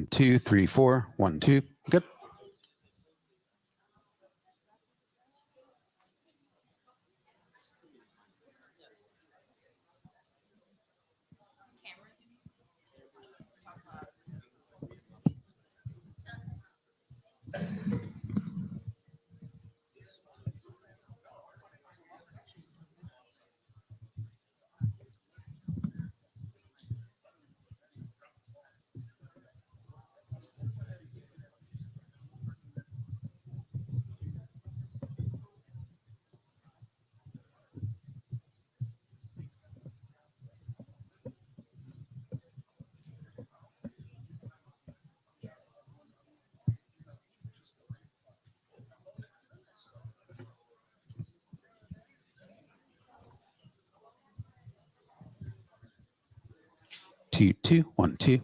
1, 2, 3, 4. 1, 2. Good. Two, 2, 1, 2.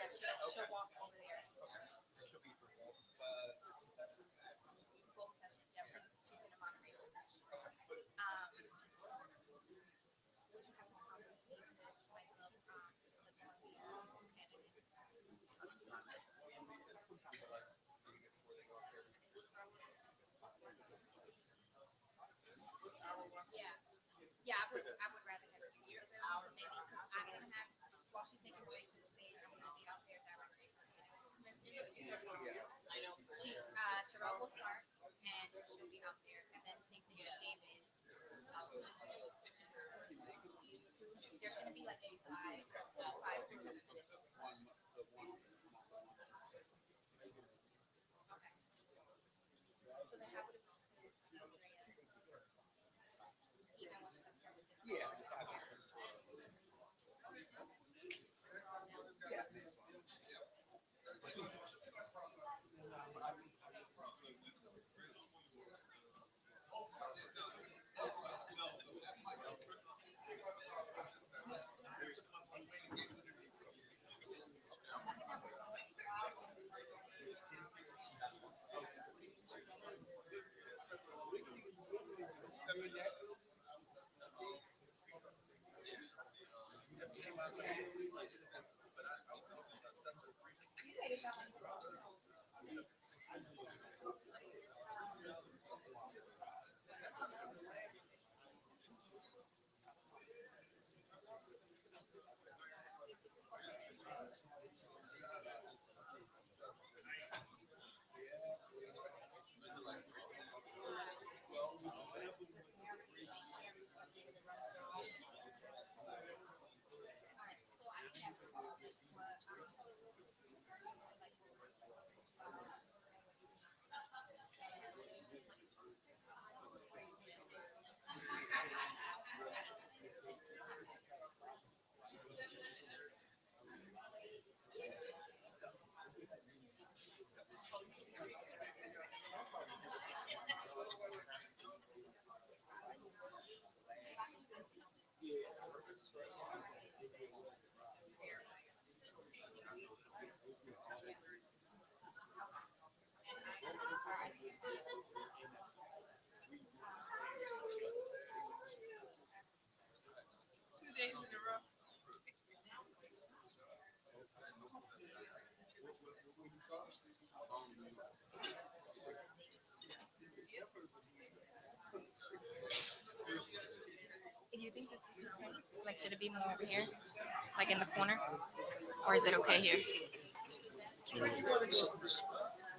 She'll walk over there. She'll be for both sessions. Yeah, she's going to moderate both sessions. Would you have some conversations myself, the yeah, I would rather have a year hour maybe because I'm gonna have while she's making her way to the stage, I'm gonna be out there directly. I know. Cherelle will start and she'll be out there, and then same thing with David. There's gonna be like a 5 to 7 minutes. Okay. So then how would it even once you start with this? Yeah. Do you think this is okay? Like, should it be more over here, like in the corner, or is it okay here?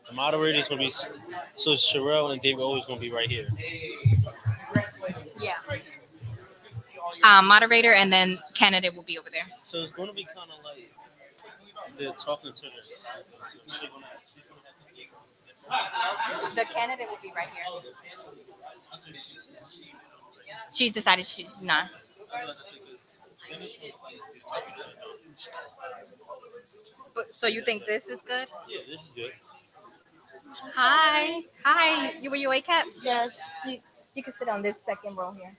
The moderator is gonna be so Cherelle and David always gonna be right here. Yeah. Moderator and then candidate will be over there. So it's gonna be kind of like they're talking to their side. So The candidate will be right here. She's decided she's not. But so you think this is good? Yeah, this is good. Hi, hi. Were you ACAP? Yes. You can sit on this second row here.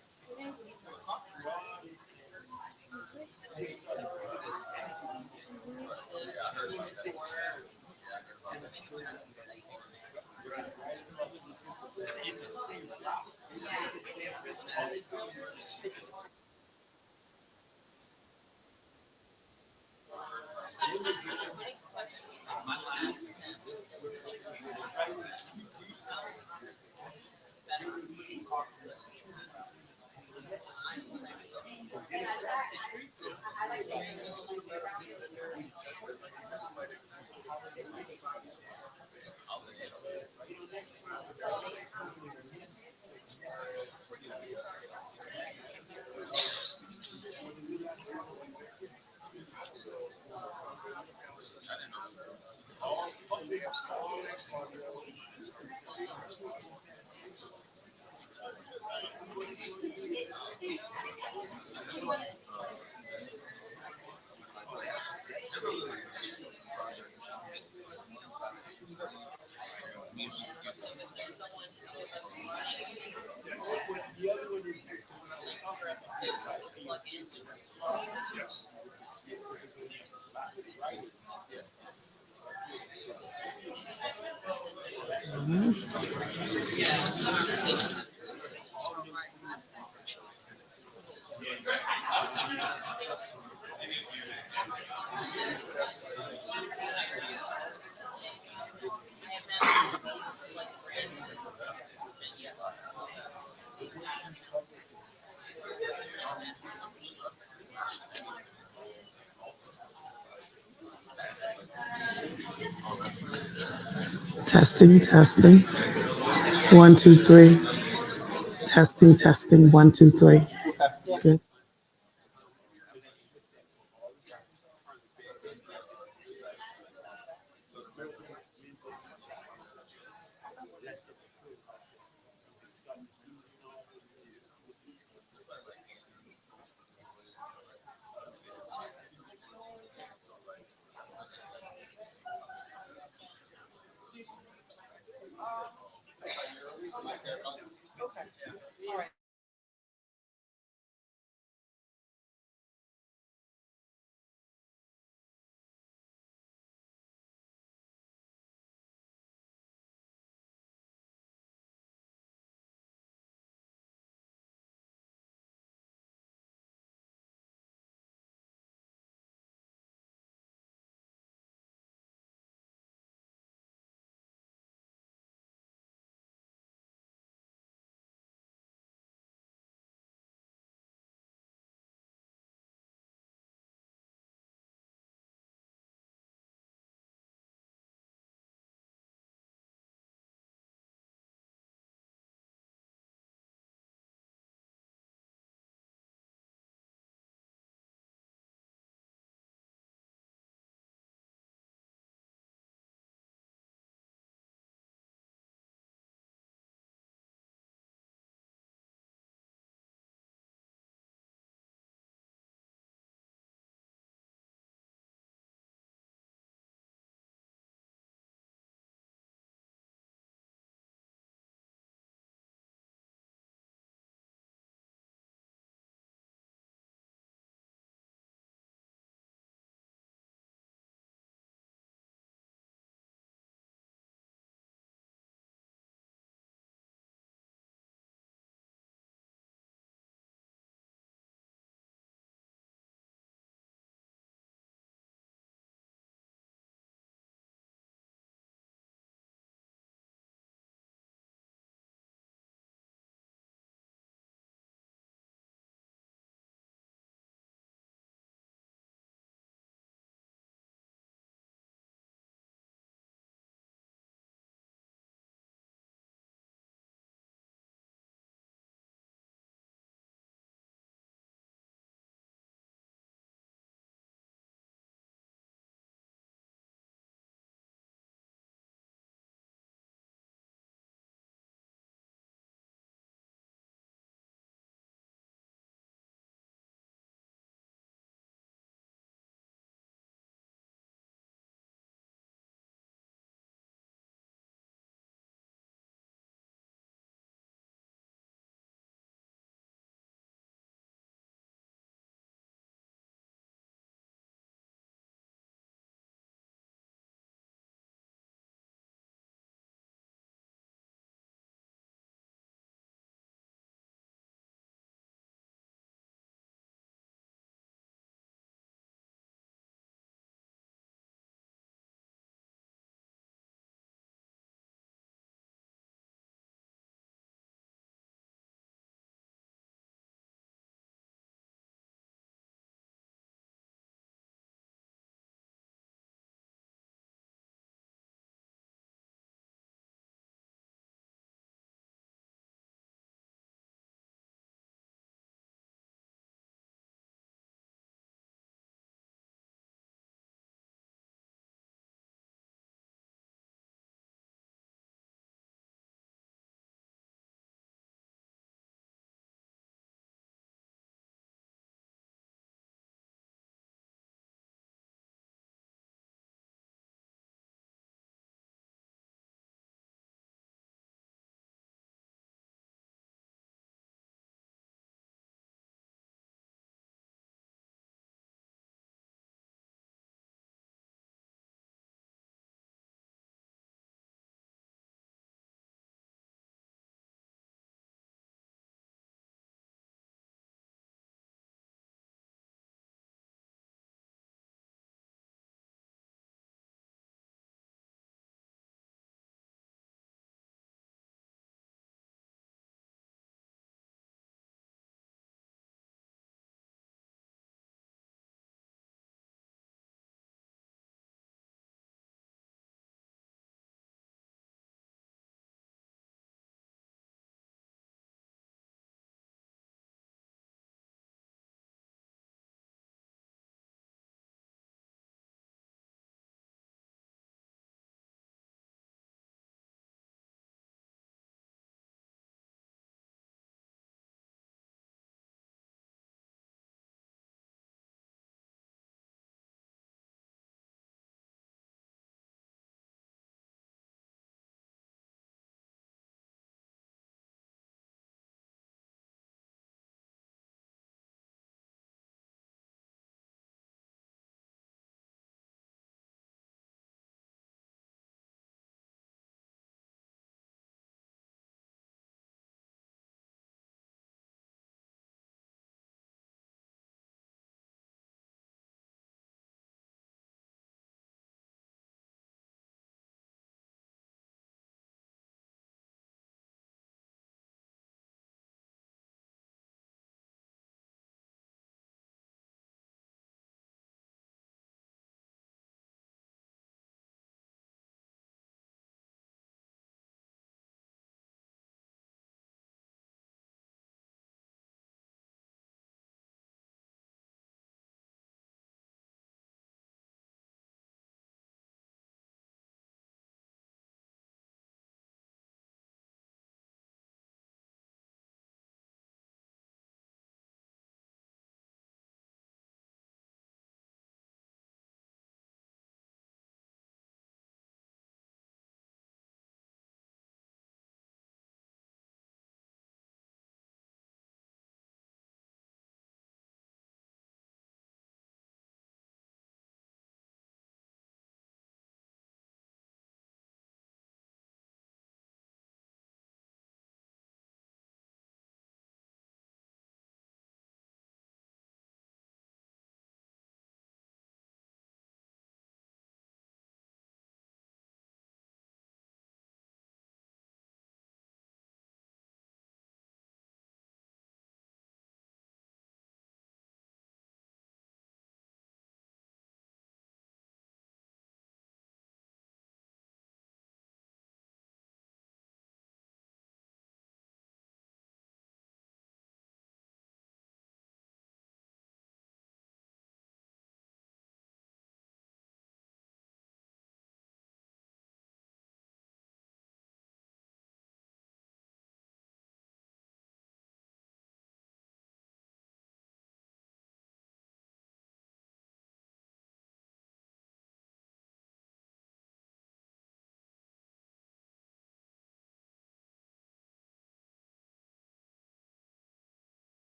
Testing, testing. 1, 2, 3. Testing, testing. 1, 2, 3. Good.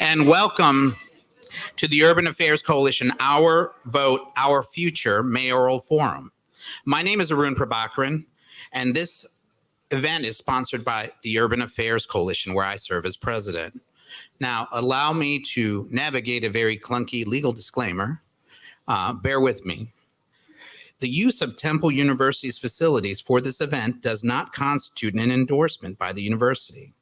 and welcome to the Urban Affairs Coalition Our Vote, Our Future Mayoral Forum. My name is Arun Prabhakaran, and this event is sponsored by the Urban Affairs Coalition, where I serve as president. Now, allow me to navigate a very clunky legal disclaimer. Bear with me. The use of Temple University's facilities for this event does not constitute an endorsement by the university.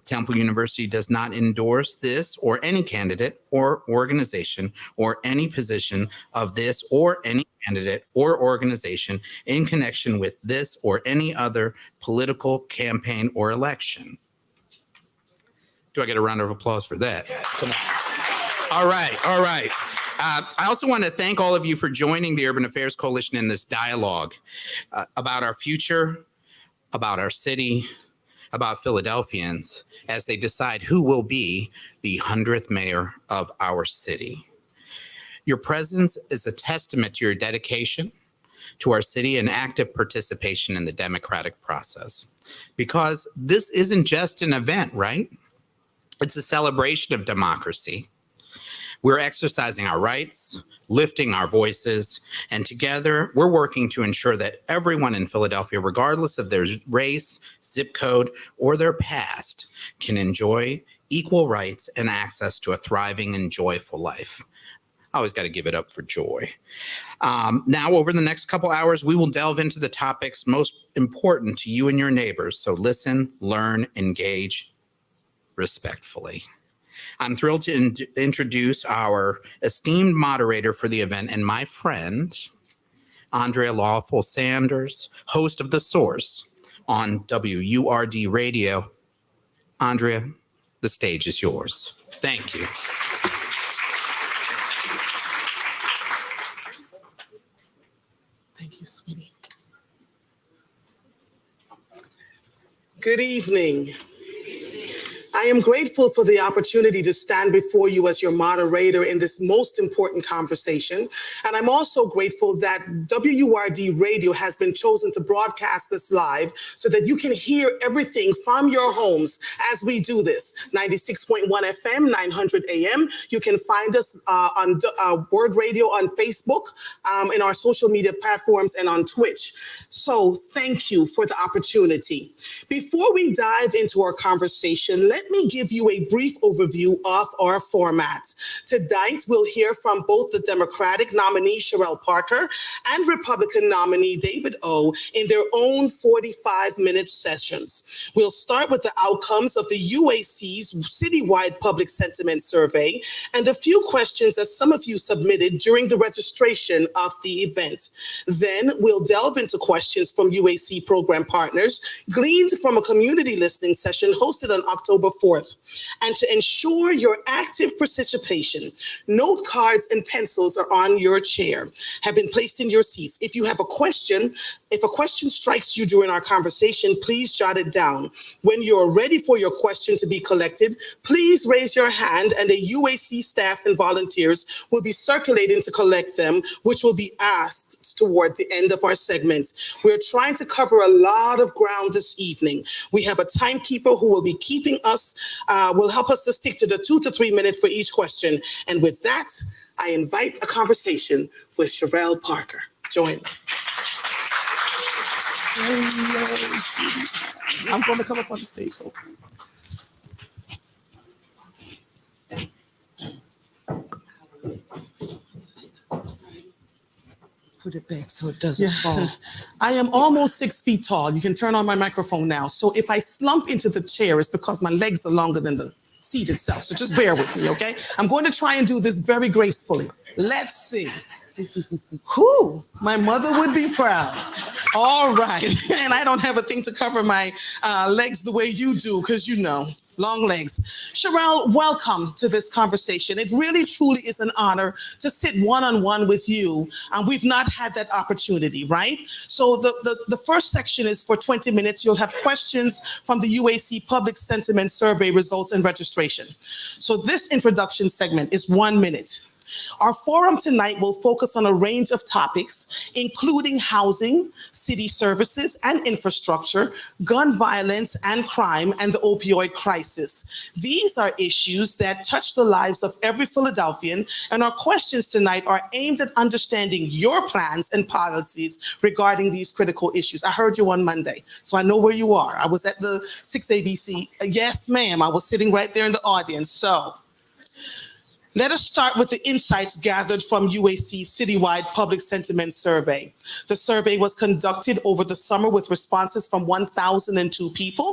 Temple University does not endorse this or any candidate or organization or any position of this or any candidate or organization in connection with this or any other political campaign or election. Do I get a round of applause for that? Come on. All right. I also want to thank all of you for joining the Urban Affairs Coalition in this dialogue about our future, about our city, about Philadelphians as they decide who will be the 100th mayor of our city. Your presence is a testament to your dedication to our city and active participation in the democratic process. Because this isn't just an event, right? It's a celebration of democracy. We're exercising our rights, lifting our voices, and together we're working to ensure that everyone in Philadelphia, regardless of their race, zip code, or their past, can enjoy equal rights and access to a thriving and joyful life. I always got to give it up for joy. Now, over the next couple hours, we will delve into the topics most important to you and your neighbors. So listen, learn, engage respectfully. I'm thrilled to introduce our esteemed moderator for the event and my friend, Andrea Lawful Sanders, host of The Source on WURD Radio. Andrea, the stage is yours. Thank you. Thank you, sweetie. Good evening. I am grateful for the opportunity to stand before you as your moderator in this most important conversation. And I'm also grateful that WURD Radio has been chosen to broadcast this live so that you can hear everything from your homes as we do this. 96.1 FM, 900 AM. You can find us on WURD Radio on Facebook, in our social media platforms, and on Twitch. So thank you for the opportunity. Before we dive into our conversation, let me give you a brief overview of our format. Tonight, we'll hear from both the Democratic nominee, Cherelle Parker, and Republican nominee, David O., in their own 45-minute sessions. We'll start with the outcomes of the UAC's citywide public sentiment survey and a few questions that some of you submitted during the registration of the event. Then we'll delve into questions from UAC program partners gleaned from a community listening session hosted on October 4th. And to ensure your active participation, note cards and pencils are on your chair, have been placed in your seats. If you have a question, if a question strikes you during our conversation, please jot it down. When you're ready for your question to be collected, please raise your hand and a UAC staff and volunteers will be circulating to collect them, which will be asked toward the end of our segment. We're trying to cover a lot of ground this evening. We have a timekeeper who will be keeping us, will help us to stick to the 2 to 3 minutes for each question. And with that, I invite a conversation with Cherelle Parker. Join me. I'm going to come up on the stage. Put it back so it doesn't fall. I am almost 6 feet tall. You can turn on my microphone now. So if I slump into the chair, it's because my legs are longer than the seat itself. So just bear with me, okay? I'm going to try and do this very gracefully. Let's see. Whew, my mother would be proud. All right. And I don't have a thing to cover my legs the way you do, because you know, long legs. Cherelle, welcome to this conversation. It really, truly is an honor to sit one-on-one with you. We've not had that opportunity, right? So the first section is for 20 minutes. You'll have questions from the UAC Public Sentiment Survey results and registration. So this introduction segment is 1 minute. Our forum tonight will focus on a range of topics, including housing, city services and infrastructure, gun violence and crime, and the opioid crisis. These are issues that touch the lives of every Philadelphian, and our questions tonight are aimed at understanding your plans and policies regarding these critical issues. I heard you on Monday, so I know where you are. I was at the 6ABC. Yes, ma'am, I was sitting right there in the audience. So let us start with the insights gathered from UAC's citywide public sentiment survey. The survey was conducted over the summer with responses from 1,002 people.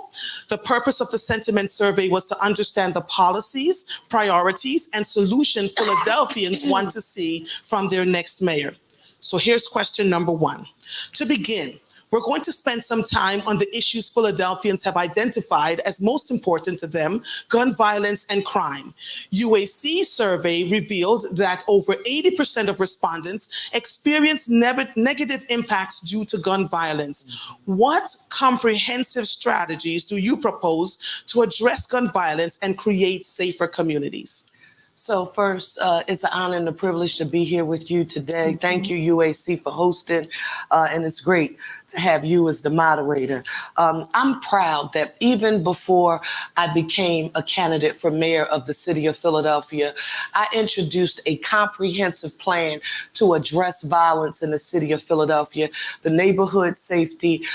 The purpose of the sentiment survey was to understand the policies, priorities, and solutions Philadelphians want to see from their next mayor. So here's question number one. To begin, we're going to spend some time on the issues Philadelphians have identified as most important to them: gun violence and crime. UAC survey revealed that over 80% of respondents experience negative impacts due to gun violence. What comprehensive strategies do you propose to address gun violence and create safer communities? So first, it's an honor and a privilege to be here with you today. Thank you, UAC, for hosting, and it's great to have you as the moderator. I'm proud that even before I became a candidate for mayor of the city of Philadelphia, I introduced a comprehensive plan to address violence in the city of Philadelphia, the Neighborhood Safety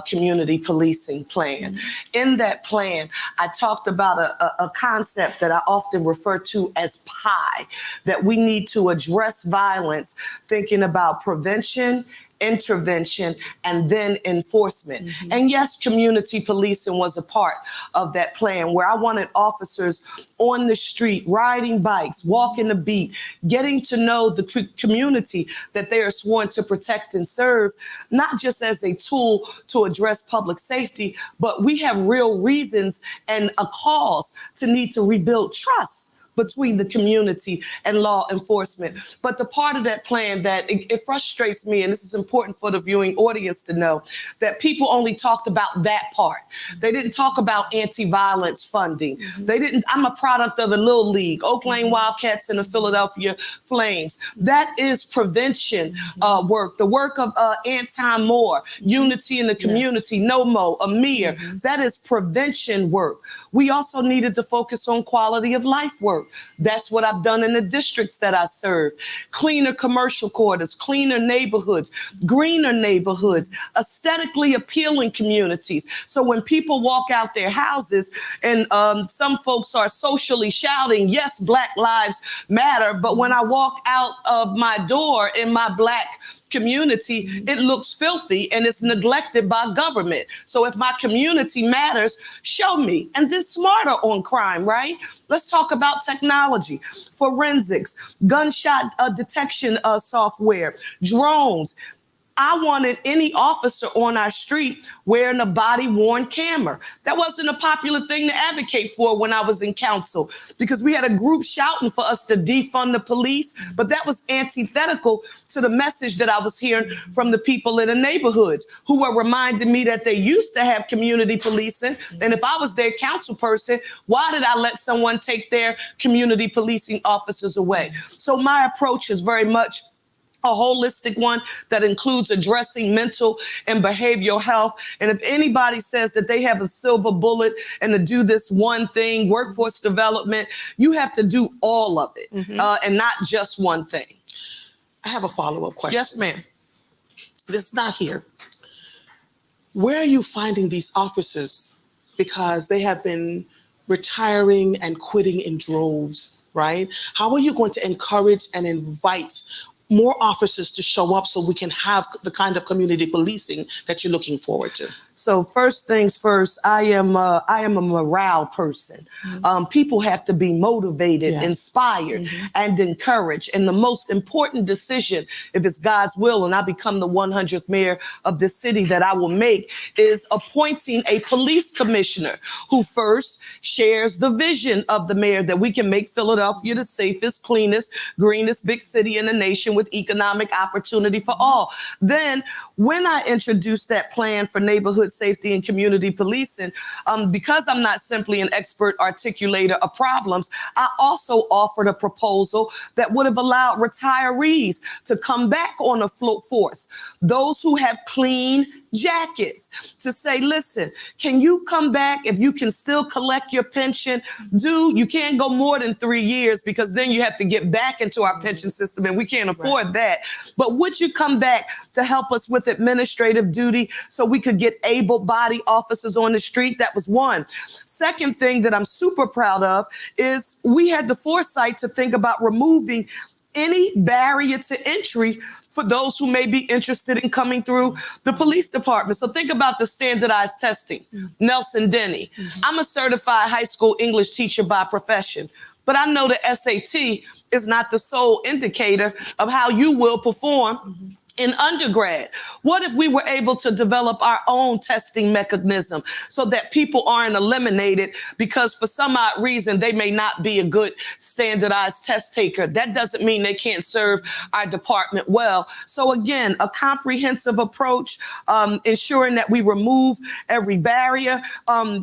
Community Policing Plan. In that plan, I talked about a concept that I often refer to as PIE, that we need to address violence, thinking about prevention, intervention, and then enforcement. And yes, community policing was a part of that plan, where I wanted officers on the street, riding bikes, walking the beat, getting to know the community that they are sworn to protect and serve, not just as a tool to address public safety, but we have real reasons and a cause to need to rebuild trust between the community and law enforcement. But the part of that plan that it frustrates me, and this is important for the viewing audience to know, that people only talked about that part. They didn't talk about anti-violence funding. I'm a product of the Little League, Oak Lane Wildcats and the Philadelphia Flames. That is prevention work, the work of Anton Moore, Unity in the Community, NOMO, Amir. That is prevention work. We also needed to focus on quality of life work. That's what I've done in the districts that I serve. Cleaner commercial quarters, cleaner neighborhoods, greener neighborhoods, aesthetically appealing communities. So when people walk out their houses and some folks are socially shouting, yes, Black Lives Matter, but when I walk out of my door in my Black community, it looks filthy and it's neglected by government. So if my community matters, show me. And then smarter on crime, right? Let's talk about technology, forensics, gunshot detection software, drones. I wanted any officer on our street wearing a body-worn camera. That wasn't a popular thing to advocate for when I was in council, because we had a group shouting for us to defund the police, but that was antithetical to the message that I was hearing from the people in the neighborhoods, who were reminding me that they used to have community policing. And if I was their council person, why did I let someone take their community policing officers away? So my approach is very much a holistic one that includes addressing mental and behavioral health. And if anybody says that they have a silver bullet and to do this one thing, workforce development, you have to do all of it and not just one thing. I have a follow-up question. Yes, ma'am. It's not here. Where are you finding these officers? Because they have been retiring and quitting in droves, right? How are you going to encourage and invite more officers to show up so we can have the kind of community policing that you're looking forward to? So first things first, I am a morale person. People have to be motivated, inspired, and encouraged. And the most important decision, if it's God's will and I become the 100th mayor of this city, that I will make is appointing a police commissioner who first shares the vision of the mayor, that we can make Philadelphia the safest, cleanest, greenest big city in the nation with economic opportunity for all. Then when I introduce that plan for neighborhood neighborhood safety and community policing. Because I'm not simply an expert articulator of problems, I also offered a proposal that would have allowed retirees to come back on the force. Those who have clean jackets, to say, listen, can you come back if you can still collect your pension? You can't go more than 3 years, because then you have to get back into our pension system and we can't afford that. But would you come back to help us with administrative duty so we could get able-bodied officers on the street? That was one. Second thing that I'm super proud of is we had the foresight to think about removing any barrier to entry for those who may be interested in coming through the police department. So think about the standardized testing. Nelson Denny. I'm a certified high school English teacher by profession, but I know the SAT is not the sole indicator of how you will perform in undergrad. What if we were able to develop our own testing mechanism so that people aren't eliminated because for some odd reason they may not be a good standardized test taker? That doesn't mean they can't serve our department well. So again, a comprehensive approach, ensuring that we remove every barrier,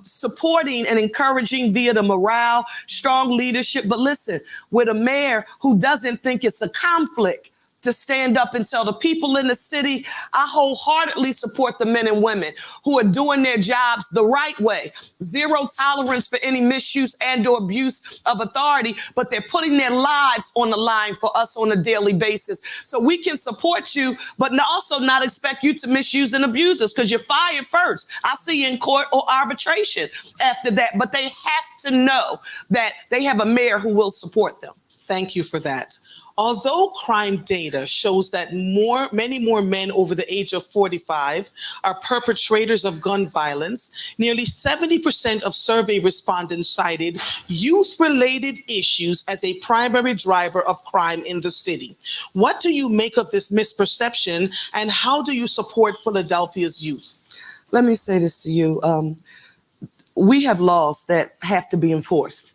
supporting and encouraging via the morale, strong leadership. But listen, with a mayor who doesn't think it's a conflict to stand up and tell the people in the city, I wholeheartedly support the men and women who are doing their jobs the right way. Zero tolerance for any misuse and or abuse of authority, but they're putting their lives on the line for us on a daily basis. So we can support you, but also not expect you to misuse and abuse us, because you're fired first. I'll see you in court or arbitration after that, but they have to know that they have a mayor who will support them. Thank you for that. Although crime data shows that many more men over the age of 45 are perpetrators of gun violence, nearly 70% of survey respondents cited youth-related issues as a primary driver of crime in the city. What do you make of this misperception, and how do you support Philadelphia's youth? Let me say this to you. We have laws that have to be enforced.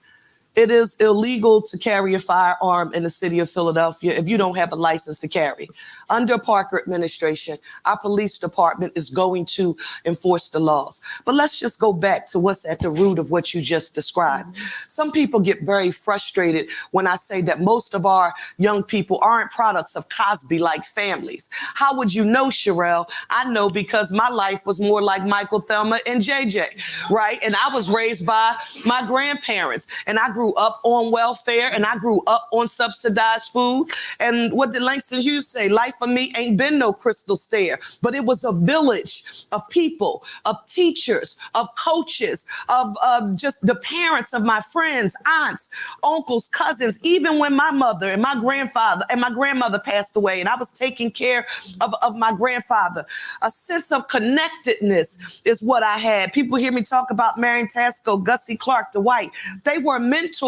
It is illegal to carry a firearm in the city of Philadelphia if you don't have a license to carry. Under Parker administration, our police department is going to enforce the laws. But let's just go back to what's at the root of what you just described. Some people get very frustrated when I say that most of our young people aren't products of Cosby-like families. How would you know, Cherelle? I know because my life was more like Michael, Thelma, and JJ, right? And I was raised by my grandparents, and I grew up on welfare, and I grew up on subsidized food. And what did Langston Hughes say? Life for me ain't been no crystal stair, but it was a village of people, of teachers, of coaches, of just the parents of my friends, aunts, uncles, cousins. Even when my mother and my grandfather and my grandmother passed away, and I was taking care of my grandfather, a sense of connectedness is what I had. People hear me talk about Marion Tasco, Gussie Clark, Dwight. They were mentors.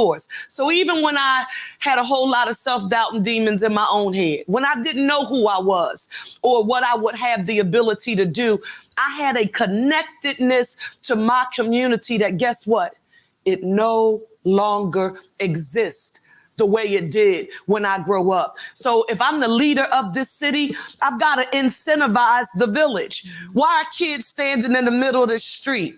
So even when I had a whole lot of self-doubt and demons in my own head, when I didn't know who I was or what I would have the ability to do, I had a connectedness to my community that, guess what? It no longer exists the way it did when I grew up. So if I'm the leader of this city, I've got to incentivize the village. Why are kids standing in the middle of the street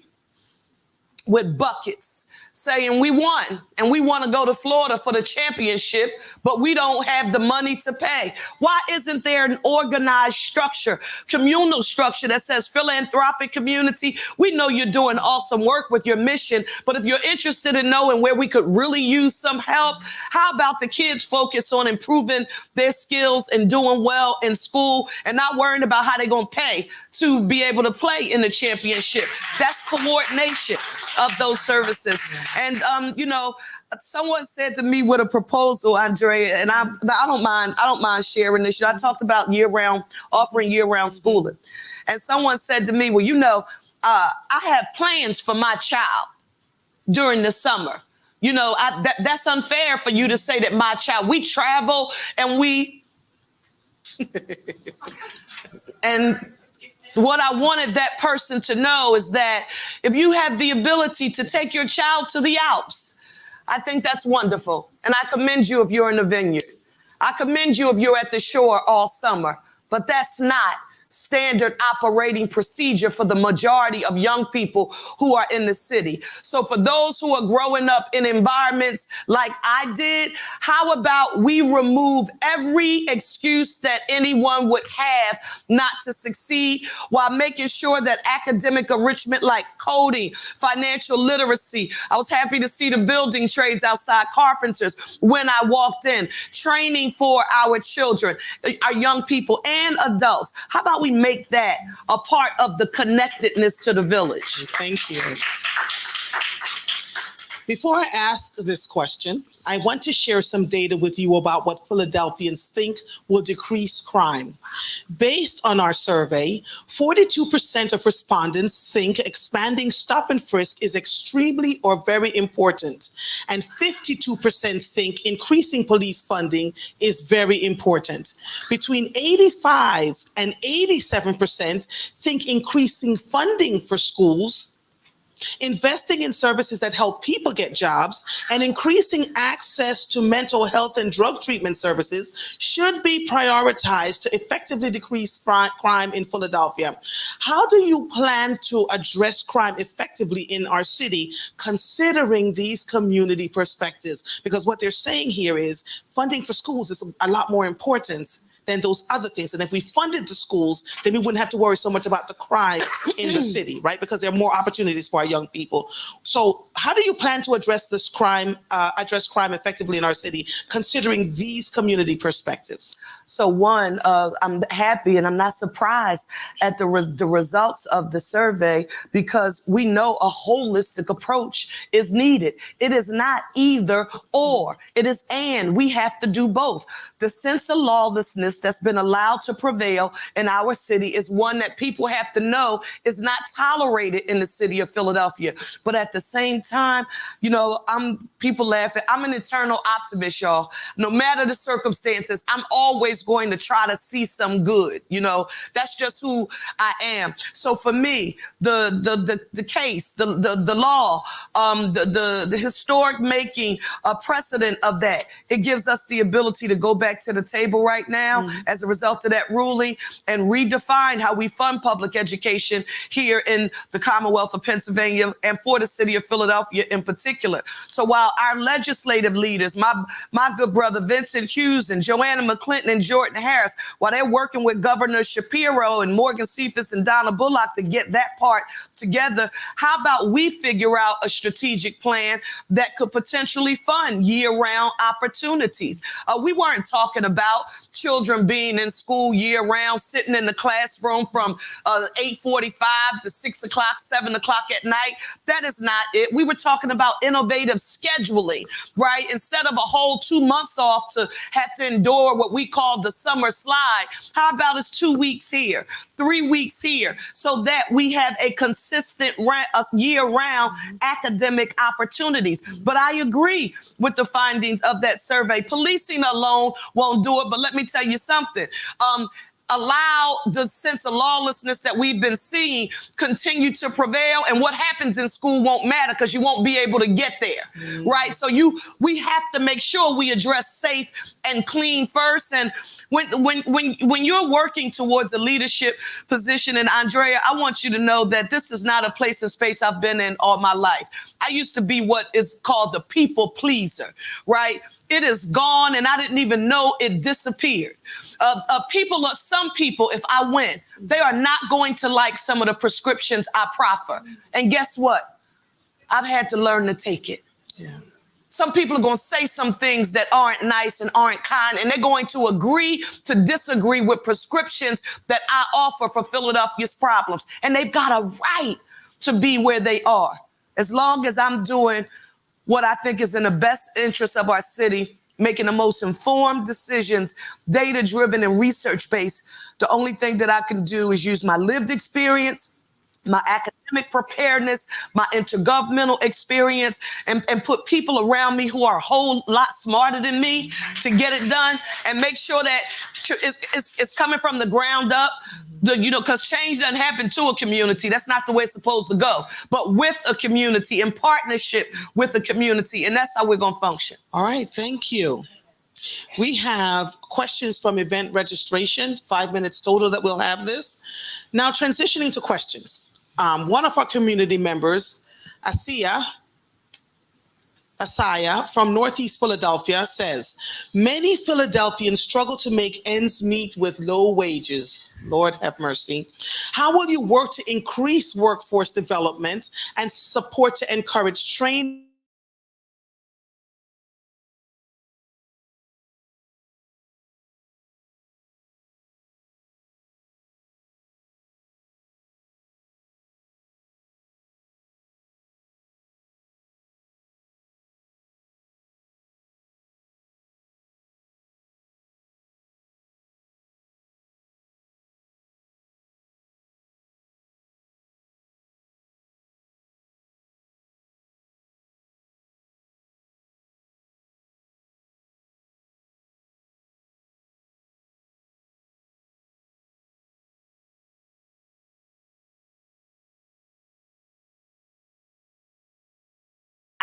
with buckets saying we won and we want to go to Florida for the championship, but we don't have the money to pay? Why isn't there an organized structure, communal structure that says philanthropic community? We know you're doing awesome work with your mission, but if you're interested in knowing where we could really use some help, how about the kids focus on improving their skills and doing well in school and not worrying about how they're going to pay to be able to play in the championship? That's coordination of those services. And, someone said to me with a proposal, Andrea, and I don't mind sharing this. I talked about offering year-round schooling. And someone said to me, well, I have plans for my child during the summer. That's unfair for you to say that my child, we travel and and what I wanted that person to know is that if you have the ability to take your child to the Alps, I think that's wonderful. And I commend you if you're in the vineyard. I commend you if you're at the shore all summer. But that's not standard operating procedure for the majority of young people who are in the city. So for those who are growing up in environments like I did, how about we remove every excuse that anyone would have not to succeed while making sure that academic enrichment like coding, financial literacy. I was happy to see the building trades outside carpenters when I walked in, training for our children, our young people and adults. How about we make that a part of the connectedness to the village? Thank you. Before I ask this question, I want to share some data with you about what Philadelphians think will decrease crime. Based on our survey, 42% of respondents think expanding stop and frisk is extremely or very important, and 52% think increasing police funding is very important. Between 85 and 87% think increasing funding for schools, investing in services that help people get jobs, and increasing access to mental health and drug treatment services should be prioritized to effectively decrease crime in Philadelphia. How do you plan to address crime effectively in our city, considering these community perspectives? Because what they're saying here is funding for schools is a lot more important than those other things. And if we funded the schools, then we wouldn't have to worry so much about the crime in the city, right? Because there are more opportunities for our young people. So how do you plan to address this crime, effectively in our city, considering these community perspectives? So one, I'm happy and I'm not surprised at the results of the survey, because we know a holistic approach is needed. It is not either or, it is and. We have to do both. The sense of lawlessness that's been allowed to prevail in our city is one that people have to know is not tolerated in the city of Philadelphia. But at the same time, you know, people laughing. I'm an eternal optimist, y'all. No matter the circumstances, I'm always going to try to see some good. You know, that's just who I am. So for me, the case, the law, the historic making a precedent of that, it gives us the ability to go back to the table right now as a result of that ruling and redefine how we fund public education here in the Commonwealth of Pennsylvania and for the city of Philadelphia in particular. So while our legislative leaders, my good brother Vincent Hughes and Joanna McClinton and Jordan Harris, while they're working with Governor Shapiro and Morgan Cephas and Donna Bullock to get that part together, how about we figure out a strategic plan that could potentially fund year-round opportunities? We weren't talking about children being in school year-round, sitting in the classroom from 8:45 to 6 o'clock, 7 o'clock at night. That is not it. We were talking about innovative scheduling, right? Instead of a whole 2 months off to have to endure what we call the summer slide, how about it's 2 weeks here, 3 weeks here, so that we have a consistent year-round academic opportunities. But I agree with the findings of that survey. Policing alone won't do it, but let me tell you something. Allow the sense of lawlessness that we've been seeing continue to prevail, and what happens in school won't matter because you won't be able to get there, right? So we have to make sure we address safe and clean first. And when you're working towards a leadership position, and Andrea, I want you to know that this is not a place and space I've been in all my life. I used to be what is called the people pleaser, right? It is gone, and I didn't even know it disappeared. Some people, if I win, they are not going to like some of the prescriptions I proffer. And guess what? I've had to learn to take it. Yeah. Some people are going to say some things that aren't nice and aren't kind, and they're going to agree to disagree with prescriptions that I offer for Philadelphia's problems. And they've got a right to be where they are. As long as I'm doing what I think is in the best interest of our city, making the most informed decisions, data-driven and research-based, the only thing that I can do is use my lived experience, my academic preparedness, my intergovernmental experience, and put people around me who are a whole lot smarter than me to get it done, and make sure that it's coming from the ground up. Because change doesn't happen to a community. That's not the way it's supposed to go. But with a community, in partnership with a community. And that's how we're going to function. All right. Thank you. We have questions from event registration, 5 minutes total that we'll have this. Now transitioning to questions. One of our community members, Asaya from Northeast Philadelphia says, many Philadelphians struggle to make ends meet with low wages. Lord have mercy. How will you work to increase workforce development and support to encourage training?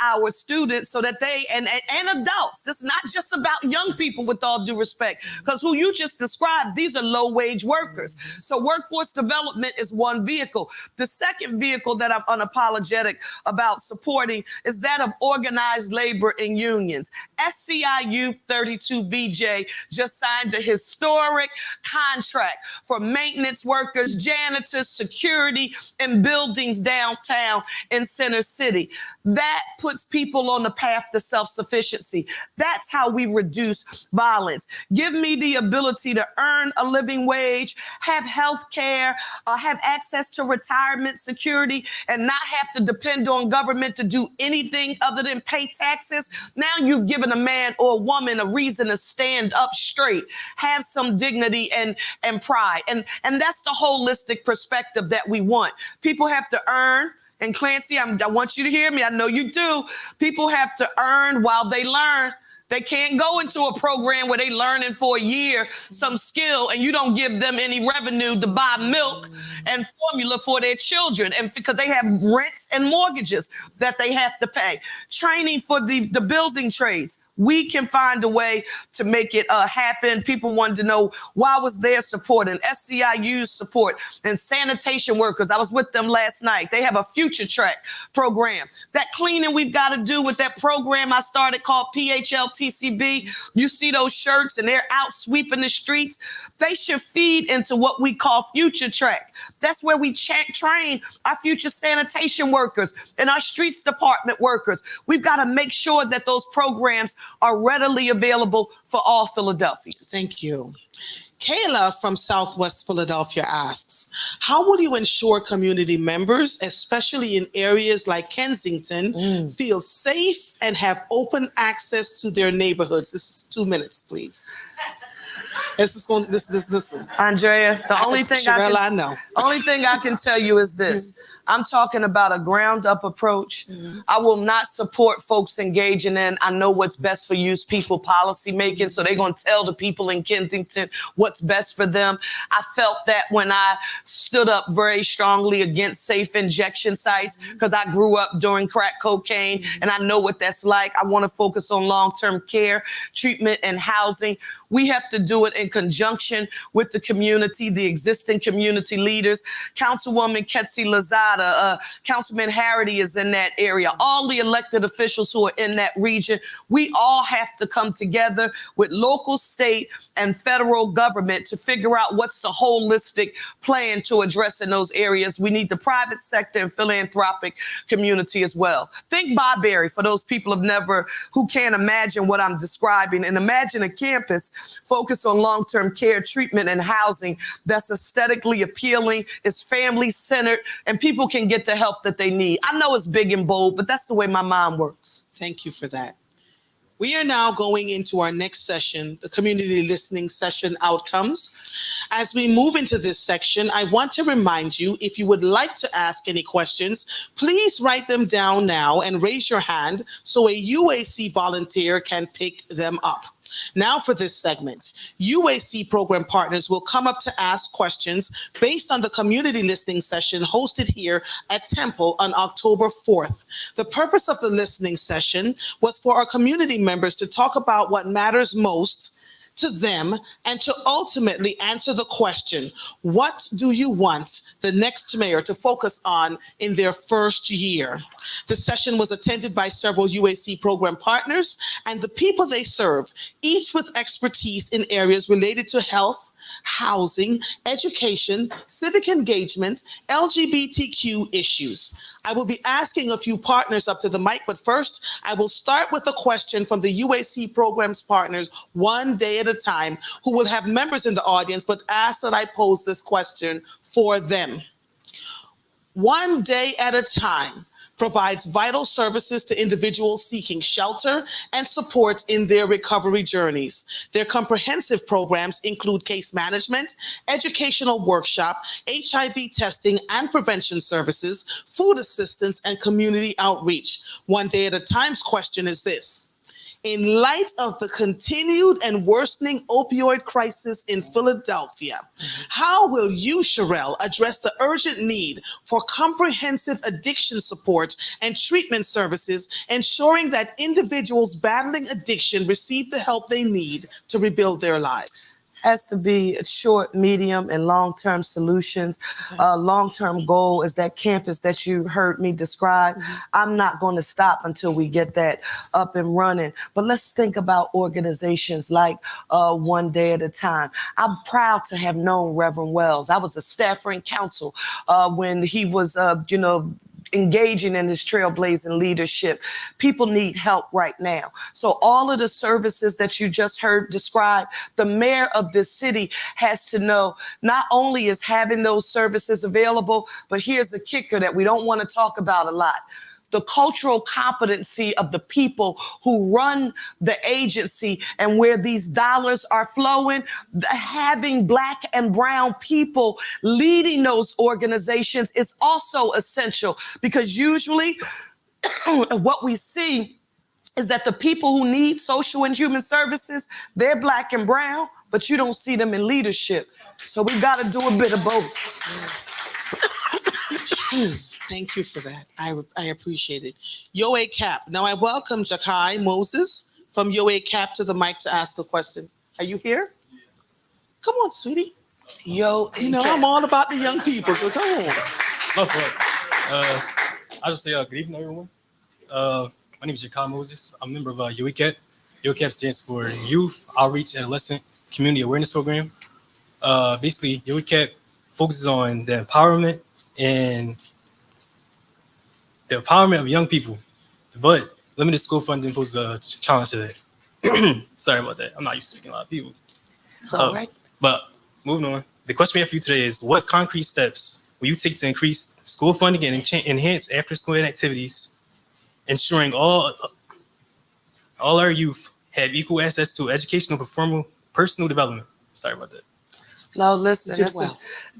our students so that they and adults. This is not just about young people, with all due respect, because who you just described, these are low wage workers. So workforce development is one vehicle. The second vehicle that I'm unapologetic about supporting is that of organized labor in unions. SCIU 32BJ just signed a historic contract for maintenance workers, janitors, security in buildings downtown in Center City. That puts people on the path to self-sufficiency. That's how we reduce violence. Give me the ability to earn a living wage, have health care, have access to retirement security, and not have to depend on government to do anything other than pay taxes. Now you've given a man or a woman a reason to stand up straight, have some dignity and pride. And that's the holistic perspective that we want. People have to earn. And Clancy, I want you to hear me. I know you do. People have to earn while they learn. They can't go into a program where they learning for a year some skill and you don't give them any revenue to buy milk and formula for their children, and because they have rents and mortgages that they have to pay. Training for the building trades. We can find a way to make it happen. People wanted to know why was their support and SCIU's support and sanitation workers. I was with them last night. They have a future track program. That cleaning we've got to do with that program I started called PHLTCB. You see those shirts and they're out sweeping the streets. They should feed into what we call future track. That's where we train our future sanitation workers and our streets department workers. We've got to make sure that those programs are readily available for all Philadelphians. Thank you. Kayla from Southwest Philadelphia asks, how will you ensure community members, especially in areas like Kensington, feel safe and have open access to their neighborhoods? This is 2 minutes, please. Listen. Andrea, the only thing I can tell you is this. I'm talking about a ground up approach. I will not support folks engaging in, I know what's best for you's people policy making. So they're going to tell the people in Kensington what's best for them. I felt that when I stood up very strongly against safe injection sites, because I grew up during crack cocaine and I know what that's like. I want to focus on long-term care, treatment, and housing. We have to do it in conjunction with the community, the existing community leaders. Councilwoman Ketsi Lazada, Councilman Harity is in that area. All the elected officials who are in that region, we all have to come together with local, state, and federal government to figure out what's the holistic plan to address in those areas. We need the private sector and philanthropic community as well. Think Barberry for those people who can't imagine what I'm describing, and imagine a campus focused on long-term care, treatment, and housing that's aesthetically appealing, is family-centered, and people can get the help that they need. I know it's big and bold, but that's the way my mind works. Thank you for that. We are now going into our next session, the community listening session outcomes. As we move into this section, I want to remind you, if you would like to ask any questions, please write them down now and raise your hand so a UAC volunteer can pick them up. Now for this segment, UAC program partners will come up to ask questions based on the community listening session hosted here at Temple on October 4th. The purpose of the listening session was for our community members to talk about what matters most to them and to ultimately answer the question, what do you want the next mayor to focus on in their first year? The session was attended by several UAC program partners and the people they serve, each with expertise in areas related to health, housing, education, civic engagement, LGBTQ issues. I will be asking a few partners up to the mic, but first I will start with a question from the UAC programs partners one day at a time, who will have members in the audience, but ask that I pose this question for them. One day at a time provides vital services to individuals seeking shelter and support in their recovery journeys. Their comprehensive programs include case management, educational workshop, HIV testing and prevention services, food assistance, and community outreach. One day at a time's question is this: in light of the continued and worsening opioid crisis in Philadelphia, how will you, Cherelle, address the urgent need for comprehensive addiction support and treatment services, ensuring that individuals battling addiction receive the help they need to rebuild their lives? Has to be short, medium, and long-term solutions. Long-term goal is that campus that you heard me describe. I'm not going to stop until we get that up and running. But let's think about organizations like One Day at a Time. I'm proud to have known Reverend Wells. I was a staffer in council when he was, engaging in this trailblazing leadership. People need help right now. So all of the services that you just heard described, the mayor of this city has to know not only is having those services available, but here's a kicker that we don't want to talk about a lot: the cultural competency of the people who run the agency and where these dollars are flowing. Having Black and brown people leading those organizations is also essential, because usually what we see is that the people who need social and human services, they're Black and brown, but you don't see them in leadership. So we got to do a bit of both. Yes. Thank you for that. I appreciate it. YoACAP. Now I welcome Jakai Moses from YoACAP to the mic to ask a question. Are you here? Come on, sweetie. I'm all about the young people, so come on. I just say good evening, everyone. My name is Jakai Moses. I'm a member of YoACAP. YoACAP stands for Youth Outreach Adolescent Community Awareness Program. Basically, YoACAP focuses on the empowerment of young people, but limited school funding poses a challenge to that. Sorry about that. I'm not used to speaking a lot of people. It's all right. But moving on, the question we have for you today is: what concrete steps will you take to increase school funding and enhance after-school activities, ensuring all our youth have equal access to educational and personal development? Sorry about that. No, listen, You did well.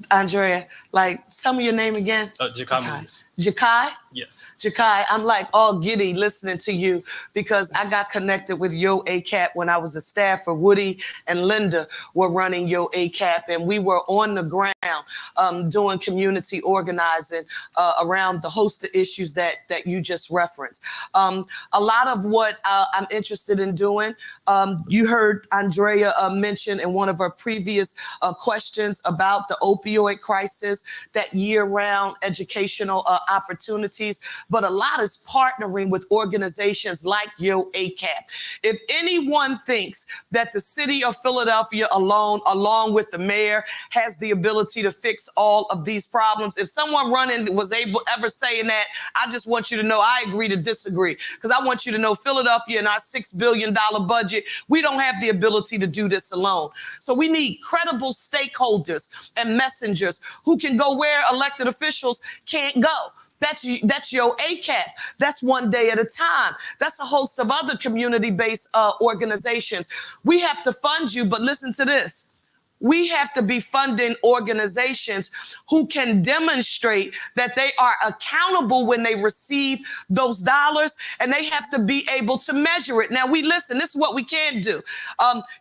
Andrea, tell me your name again. Jakai Moses. Jakai? Yes. Jakai, I'm all giddy listening to you, because I got connected with YoACAP when I was a staffer. Woody and Linda were running YoACAP, and we were on the ground doing community organizing around the host of issues that you just referenced. A lot of what I'm interested in doing, you heard Andrea mention in one of her previous questions about the opioid crisis, that year-round educational opportunities, but a lot is partnering with organizations like YoACAP. If anyone thinks that the city of Philadelphia along with the mayor, has the ability to fix all of these problems, if someone running was ever saying that, I just want you to know I agree to disagree, because I want you to know Philadelphia and our $6 billion budget, we don't have the ability to do this alone. So we need credible stakeholders and messengers who can go where elected officials can't go. That's YoACAP. That's One Day at a Time. That's a host of other community-based organizations. We have to fund you, but listen to this. we have to be funding organizations who can demonstrate that they are accountable when they receive those dollars, and they have to be able to measure it. Now, this is what we can't do.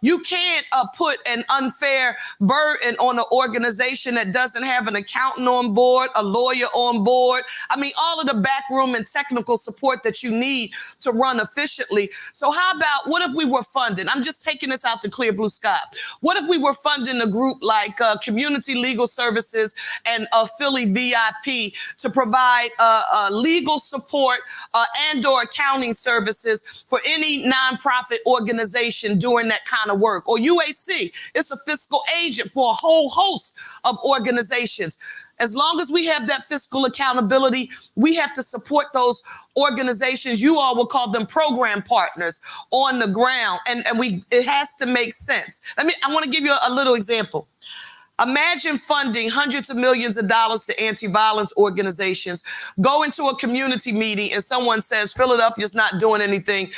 You can't put an unfair burden on an organization that doesn't have an accountant on board, a lawyer on board. I mean, all of the backroom and technical support that you need to run efficiently. So how about, what if we were funding? I'm just taking this out to clear blue sky. What if we were funding a group like Community Legal Services and Philly VIP to provide legal support and or accounting services for any nonprofit organization doing that kind of work? Or UAC, it's a fiscal agent for a whole host of organizations. As long as we have that fiscal accountability, we have to support those organizations. You all will call them program partners on the ground. And it has to make sense. I want to give you a little example. Imagine funding hundreds of millions of dollars to anti-violence organizations, go into a community meeting and someone says Philadelphia's not doing anything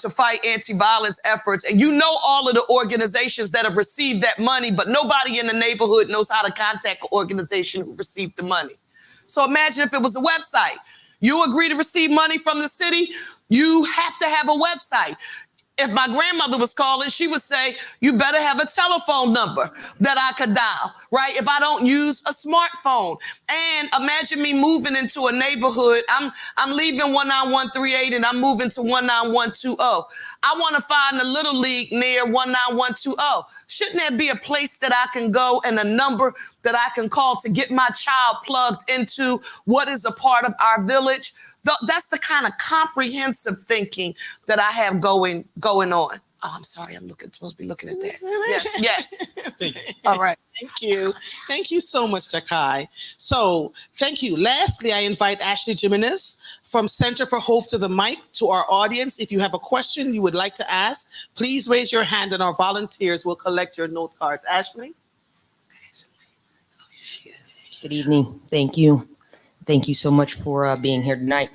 to fight anti-violence efforts. And you know all of the organizations that have received that money, but nobody in the neighborhood knows how to contact an organization who received the money. So imagine if it was a website. You agree to receive money from the city, you have to have a website. If my grandmother was calling, she would say, you better have a telephone number that I could dial, right? If I don't use a smartphone. And imagine me moving into a neighborhood. I'm leaving 19138 and I'm moving to 19120. I want to find a little league near 19120. Shouldn't there be a place that I can go and a number that I can call to get my child plugged into what is a part of our village? That's the kind of comprehensive thinking that I have going on. Oh, I'm sorry. I'm supposed to be looking at that. Yes. Thank you. All right. Thank you. Thank you so much, Jakai. So thank you. Lastly, I invite Ashley Jimenez from Center for Hope to the mic. To our audience, if you have a question you would like to ask, please raise your hand and our volunteers will collect your note cards. Ashley? Good evening. Thank you. Thank you so much for being here tonight,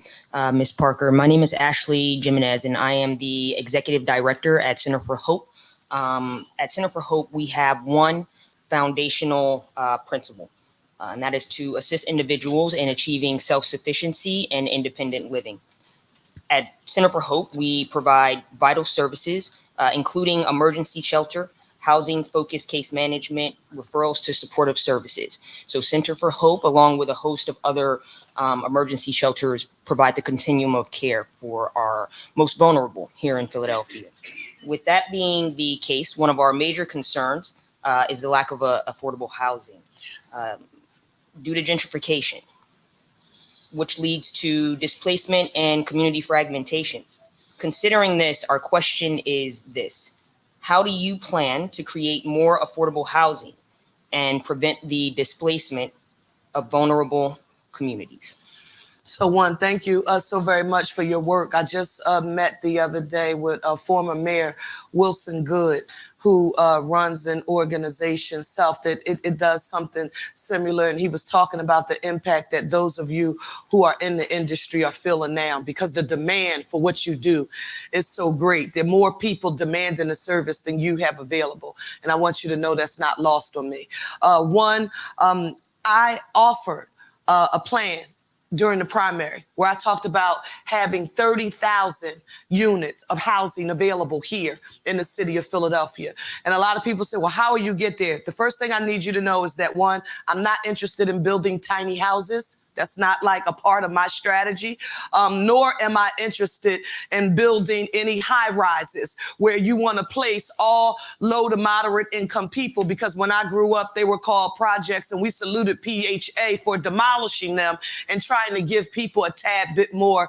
Ms. Parker. My name is Ashley Jimenez, and I am the Executive Director at Center for Hope. At Center for Hope, we have one foundational principle, and that is to assist individuals in achieving self-sufficiency and independent living. At Center for Hope, we provide vital services, including emergency shelter, housing-focused case management, referrals to supportive services. So Center for Hope, along with a host of other emergency shelters, provide the continuum of care for our most vulnerable here in Philadelphia. With that being the case, one of our major concerns is the lack of affordable housing due to gentrification, which leads to displacement and community fragmentation. Considering this, our question is this: how do you plan to create more affordable housing and prevent the displacement of vulnerable communities? So one, thank you so very much for your work. I just met the other day with former Mayor Wilson Good, who runs an organization, Self, that it does something similar. And he was talking about the impact that those of you who are in the industry are feeling now, because the demand for what you do is so great. There are more people demanding a service than you have available. And I want you to know that's not lost on me. I offered a plan during the primary where I talked about having 30,000 units of housing available here in the city of Philadelphia. And a lot of people say, well, how will you get there? The first thing I need you to know is that, one, I'm not interested in building tiny houses. That's not like a part of my strategy, nor am I interested in building any high rises where you want to place all low to moderate income people, because when I grew up, they were called projects and we saluted PHA for demolishing them and trying to give people a tad bit more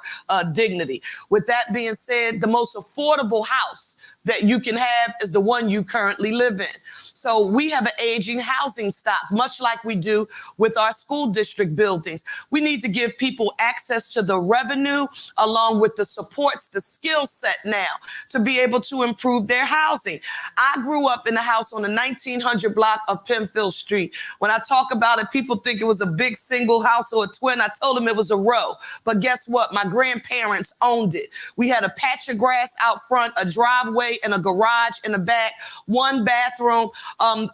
dignity. With that being said, the most affordable house that you can have is the one you currently live in. So we have an aging housing stock, much like we do with our school district buildings. We need to give people access to the revenue along with the supports, the skill set now to be able to improve their housing. I grew up in a house on the 1900 block of Penfield Street. When I talk about it, people think it was a big single house or a twin. I told them it was a row. But guess what? My grandparents owned it. We had a patch of grass out front, a driveway, driveway and a garage in the back, 1 bathroom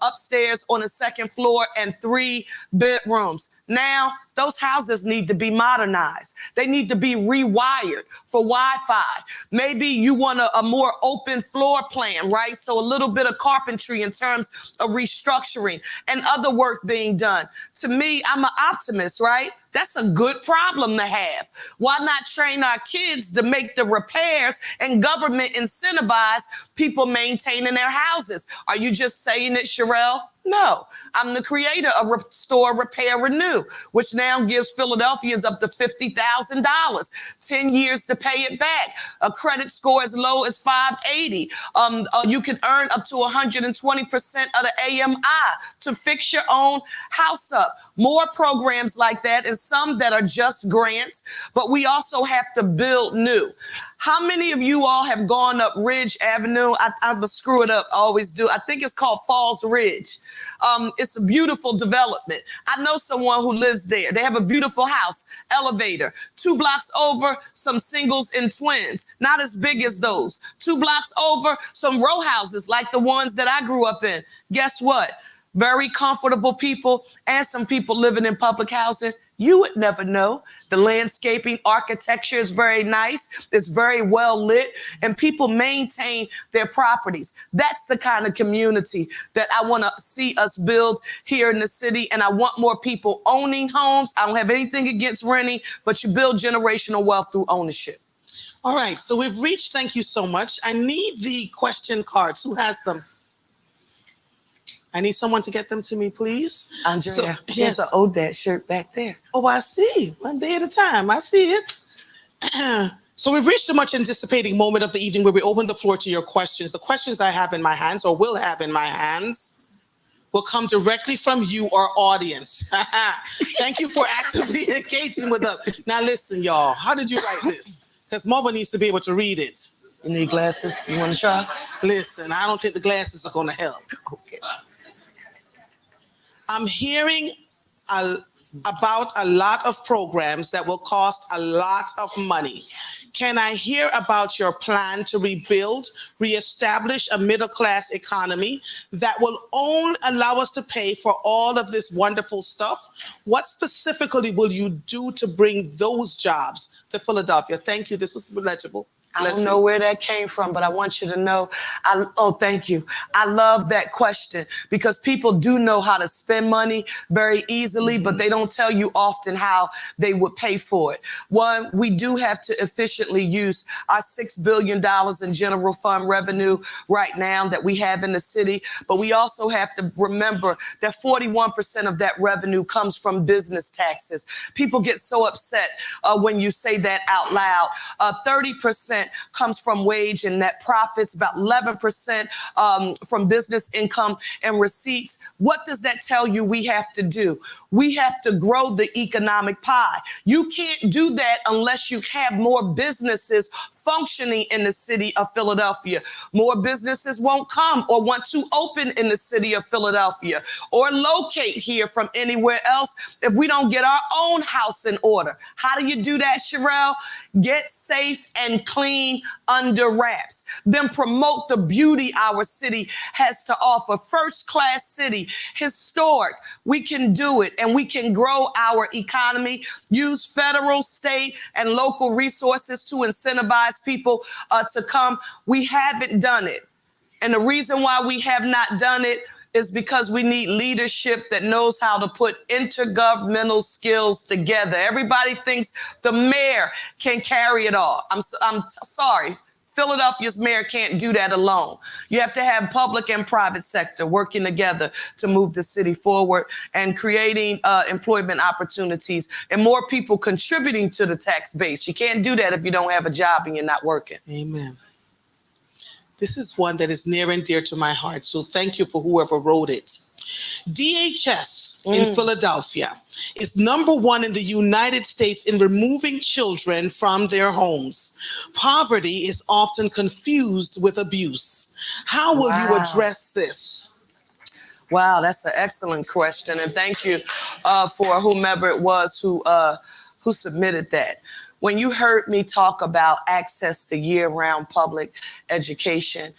upstairs on the 2nd floor, and 3 bedrooms. Now, those houses need to be modernized. They need to be rewired for Wi-Fi. Maybe you want a more open floor plan, right? So a little bit of carpentry in terms of restructuring and other work being done. To me, I'm an optimist, right? That's a good problem to have. Why not train our kids to make the repairs and government incentivize people maintaining their houses? Are you just saying it, Cherelle? No, I'm the creator of Restore, Repair, Renew, which now gives Philadelphians up to $50,000, 10 years to pay it back, a credit score as low as 580. You can earn up to 120% of the AMI to fix your own house up. More programs like that, and some that are just grants, but we also have to build new. How many of you all have gone up Ridge Avenue? I'm gonna screw it up, I always do. I think it's called Falls Ridge. It's a beautiful development. I know someone who lives there. They have a beautiful house, elevator. 2 blocks over, some singles and twins, not as big as those. 2 blocks over, some row houses like the ones that I grew up in. Guess what? Very comfortable people and some people living in public housing. You would never know. The landscaping, architecture is very nice. It's very well lit, and people maintain their properties. That's the kind of community that I want to see us build here in the city. And I want more people owning homes. I don't have anything against renting, but you build generational wealth through ownership. All right, so we've reached, thank you so much. I need the question cards. Who has them? I need someone to get them to me, please. Andrea, So, there's yes. an Odette shirt back there. Oh, I see. One day at a time. I see it. So we've reached a much anticipating moment of the evening where we open the floor to your questions. The questions I have in my hands, or will have in my hands, will come directly from you, our audience. Thank you for actively engaging with us. Now listen, y'all. How did you write this? Because Mama needs to be able to read it. You need glasses? You want to try? Listen, I don't think the glasses are going to help. Okay. I'm hearing about a lot of programs that will cost a lot of money. Can I hear about your plan to rebuild, reestablish a middle-class economy that will allow us to pay for all of this wonderful stuff? What specifically will you do to bring those jobs to Philadelphia? Thank you. This was legible. I don't know where that came from, but I want you to know, thank you. I love that question because people do know how to spend money very easily, but they don't tell you often how they would pay for it. One, we do have to efficiently use our $6 billion in general fund revenue right now that we have in the city, but we also have to remember that 41% of that revenue comes from business taxes. People get so upset when you say that out loud. 30% comes from wage and net profits, about 11% from business income and receipts. What does that tell you we have to do? We have to grow the economic pie. You can't do that unless you have more businesses functioning in the city of Philadelphia. More businesses won't come or want to open in the city of Philadelphia or locate here from anywhere else if we don't get our own house in order. How do you do that, Cherelle? Get safe and clean under wraps. Then promote the beauty our city has to offer. First-class city, historic. We can do it, and we can grow our economy, use federal, state, and local resources to incentivize people to come. We haven't done it. And the reason why we have not done it is because we need leadership that knows how to put intergovernmental skills together. Everybody thinks the mayor can carry it all. I'm sorry. Philadelphia's mayor can't do that alone. You have to have public and private sector working together to move the city forward and creating employment opportunities and more people contributing to the tax base. You can't do that if you don't have a job and you're not working. Amen. This is one that is near and dear to my heart, so thank you for whoever wrote it. DHS in Philadelphia is #1 in the United States in removing children from their homes. Poverty is often confused with abuse. How will you address this? Wow, that's an excellent question. And thank you for whomever it was who submitted that. when you heard me talk about access to year-round public education,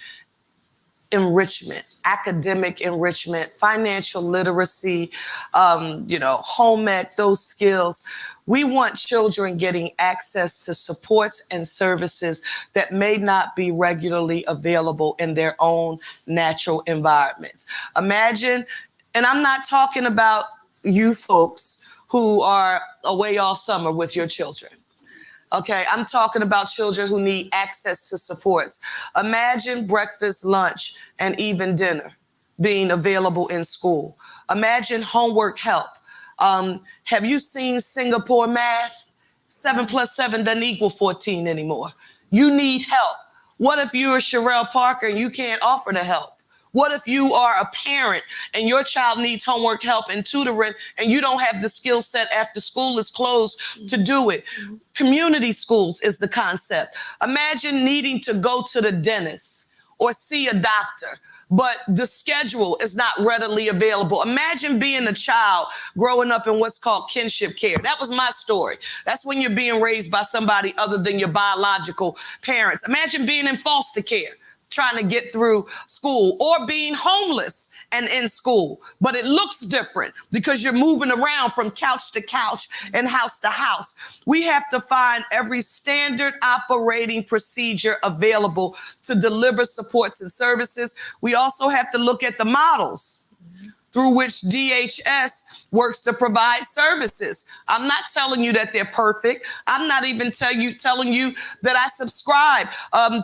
enrichment, academic enrichment, financial literacy, home ec, those skills. We want children getting access to supports and services that may not be regularly available in their own natural environments. Imagine, and I'm not talking about you folks who are away all summer with your children. Okay, I'm talking about children who need access to supports. Imagine breakfast, lunch, and even dinner being available in school. Imagine homework help. Have you seen Singapore math? 7 + 7 doesn't equal 14 anymore. You need help. What if you're Cherelle Parker and you can't offer the help? What if you are a parent and your child needs homework help and tutoring and you don't have the skill set after school is closed to do it? Community schools is the concept. Imagine needing to go to the dentist or see a doctor, but the schedule is not readily available. Imagine being a child growing up in what's called kinship care. That was my story. That's when you're being raised by somebody other than your biological parents. Imagine being in foster care, trying to get through school, or being homeless and in school. But it looks different because you're moving around from couch to couch and house to house. We have to find every standard operating procedure available to deliver supports and services. We also have to look at the models through which DHS works to provide services. I'm not telling you that they're perfect. I'm not even telling you that I subscribe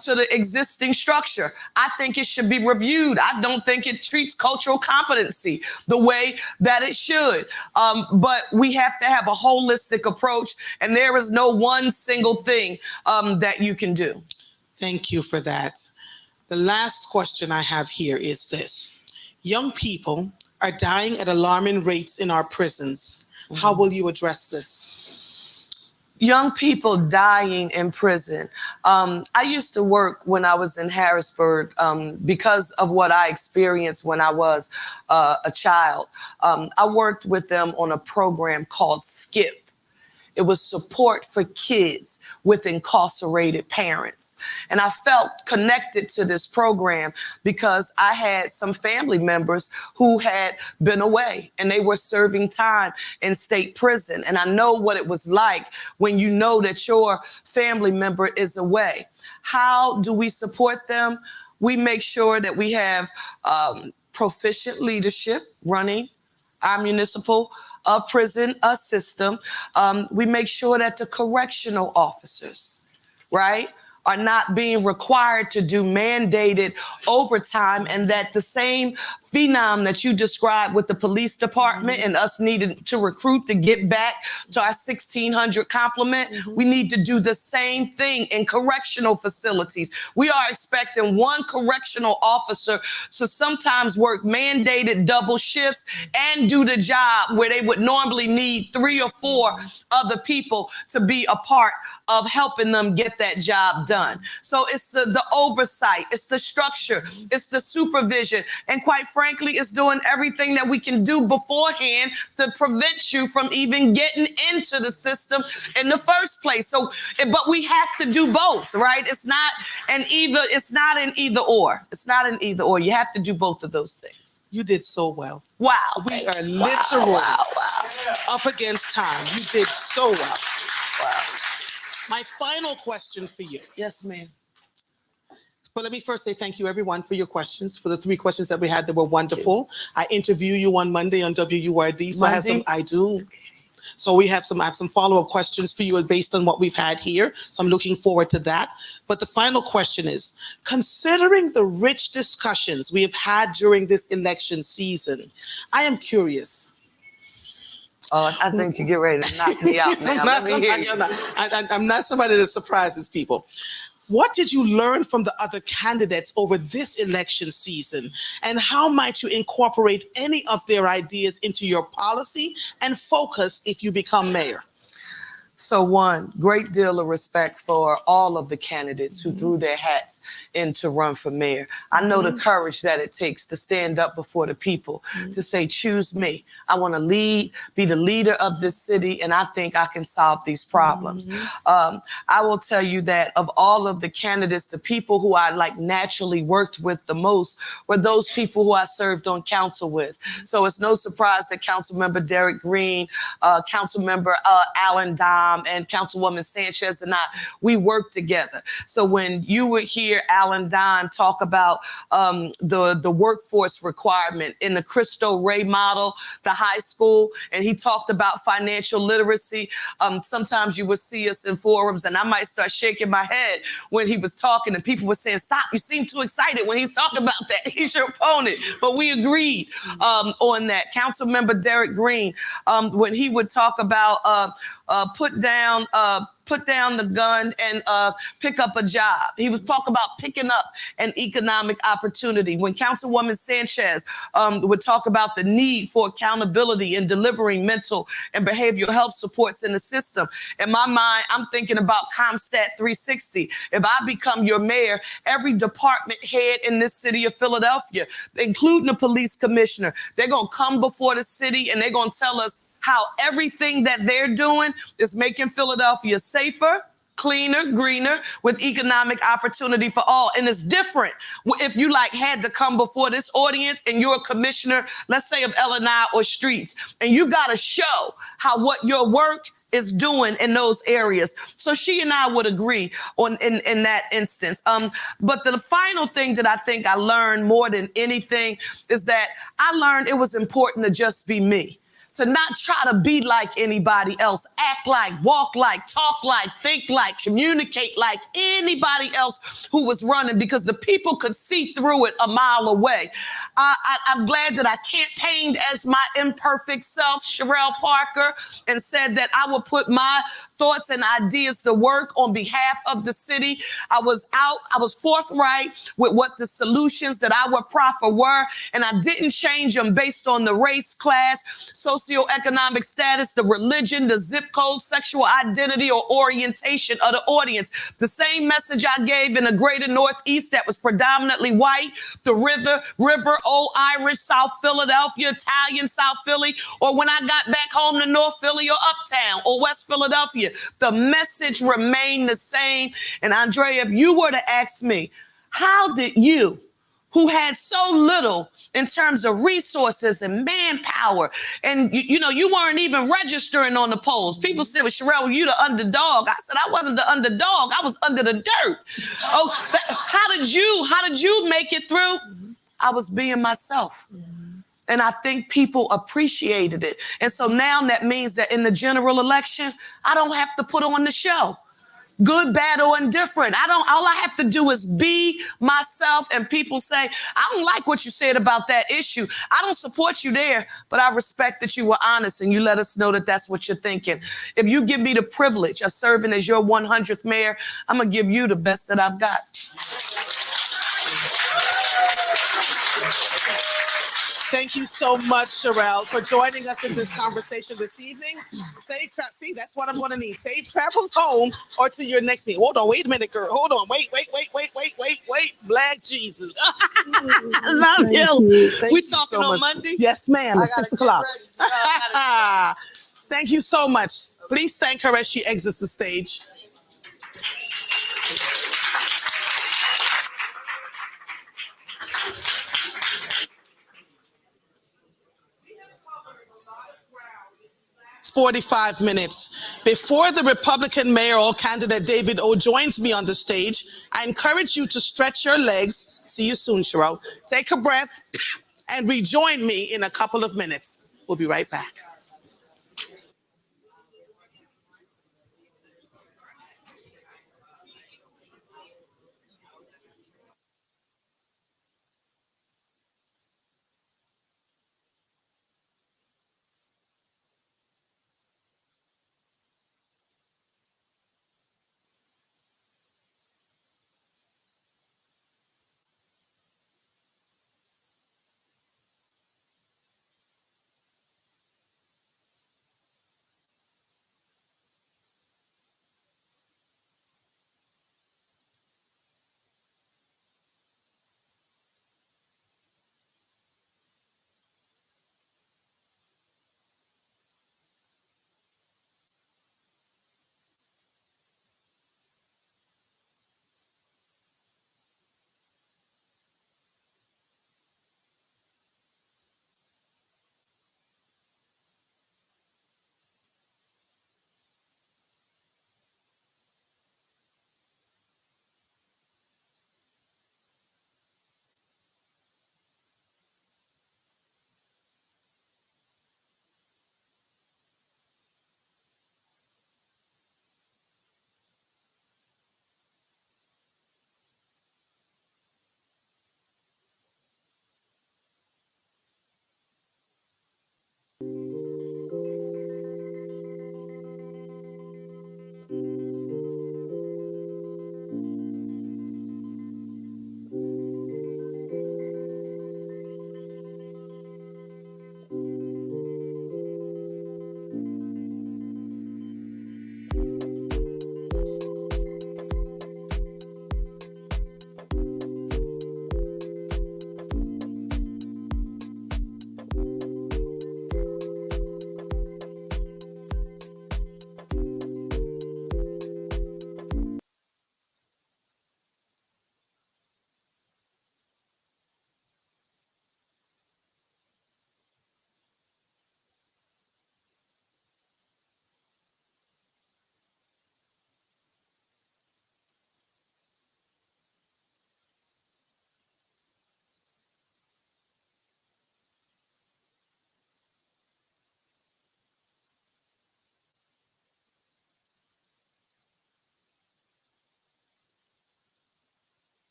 to the existing structure. I think it should be reviewed. I don't think it treats cultural competency the way that it should. But we have to have a holistic approach, and there is no one single thing that you can do. Thank you for that. The last question I have here is this. Young people are dying at alarming rates in our prisons. How will you address this? Young people dying in prison. I used to work when I was in Harrisburg because of what I experienced when I was a child. I worked with them on a program called SKIP. It was support for kids with incarcerated parents. And I felt connected to this program because I had some family members who had been away and they were serving time in state prison. And I know what it was like when you know that your family member is away. How do we support them? We make sure that we have proficient leadership running our municipal prison system. We make sure that the correctional officers, right, are not being required to do mandated overtime, and that the same phenom that you described with the police department and us needing to recruit to get back to our 1,600 complement, we need to do the same thing in correctional facilities. We are expecting one correctional officer to sometimes work mandated double shifts and do the job where they would normally need 3 or 4 other people to be a part of helping them get that job done. So it's the oversight, it's the structure, it's the supervision, and quite frankly, it's doing everything that we can do beforehand to prevent you from even getting into the system in the first place. So, but we have to do both, right? It's not an either or. It's not an either or. You have to do both of those things. You did so well. Wow. We are literally up against time. You did so well. Wow. My final question for you. Yes, ma'am. But let me first say thank you, everyone, for your questions. For the 3 questions that we had, that were wonderful. I interview you on Monday on WURD, so I do. So I have some follow-up questions for you based on what we've had here. So I'm looking forward to that. But the final question is, considering the rich discussions we have had during this election season, I am curious. Oh, I think you get ready to knock me out now. I'm not somebody that surprises people. What did you learn from the other candidates over this election season? And how might you incorporate any of their ideas into your policy and focus if you become mayor? So one, great deal of respect for all of the candidates who threw their hats in to run for mayor. I know the courage that it takes to stand up before the people, to say, choose me. I want to lead, be the leader of this city, and I think I can solve these problems. I will tell you that of all of the candidates, the people who I naturally worked with the most were those people who I served on council with. So it's no surprise that Councilmember Derek Green, Councilmember Alan Dom, and Councilwoman Sanchez and we worked together. So when you would hear Alan Dom talk about the workforce requirement in the Cristo Rey model, the high school, and he talked about financial literacy, sometimes you would see us in forums and I might start shaking my head when he was talking and people were saying, stop, you seem too excited when he's talking about that. He's your opponent. But we agreed on that. Councilmember Derek Green, when he would talk about put down the gun and pick up a job. He was talking about picking up an economic opportunity. When Councilwoman Sanchez would talk about the need for accountability in delivering mental and behavioral health supports in the system. In my mind, I'm thinking about ComStat 360. If I become your mayor, every department head in this city of Philadelphia, including the police commissioner, they're going to come before the city and they're going to tell us how everything that they're doing is making Philadelphia safer, cleaner, greener, with economic opportunity for all. And it's different if you had to come before this audience and you're a commissioner, let's say of L&I or streets, and you got to show how what your work is doing in those areas. So she and I would agree on in that instance. But the final thing that I think I learned more than anything is that I learned it was important to just be me. To not try to be like anybody else, act like, walk like, talk like, think like, communicate like anybody else who was running, because the people could see through it a mile away. I'm glad that I campaigned as my imperfect self, Cherelle Parker, and said that I would put my thoughts and ideas to work on behalf of the city. I was forthright with what the solutions that I would proffer were, and I didn't change them based on the race, class, socioeconomic status, the religion, the zip code, sexual identity, or orientation of the audience. The same message I gave in the greater Northeast that was predominantly white, the river, Old Irish, South Philadelphia, Italian, South Philly, or when I got back home to North Philly or Uptown or West Philadelphia, the message remained the same. And Andrea, if you were to ask me, how did you, who had so little in terms of resources and manpower, and you weren't even registering on the polls. People said, well, Cherelle, you the underdog. I said, I wasn't the underdog. I was under the dirt. Oh, how did you make it through? I was being myself. And I think people appreciated it. And so now that means that in the general election, I don't have to put on the show. Good, bad, or indifferent. All I have to do is be myself, and people say, I don't like what you said about that issue. I don't support you there, but I respect that you were honest and you let us know that that's what you're thinking. If you give me the privilege of serving as your 100th mayor, I'm going to give you the best that I've got. Thank you so much, Cherelle, for joining us in this conversation this evening. Safe travels. See, that's what I'm going to need. Safe travels home or to your next meeting. Hold on. Wait a minute, girl. Hold on. Wait. Black Jesus. I love you. We talking so on much. Monday? Yes, ma'am. At 6 o'clock. Ready. Thank you so much. Please thank her as she exits the stage. It's 45 minutes. Before the Republican mayoral candidate David O joins me on the stage, I encourage you to stretch your legs. See you soon, Cherelle. Take a breath and rejoin me in a couple of minutes. We'll be right back.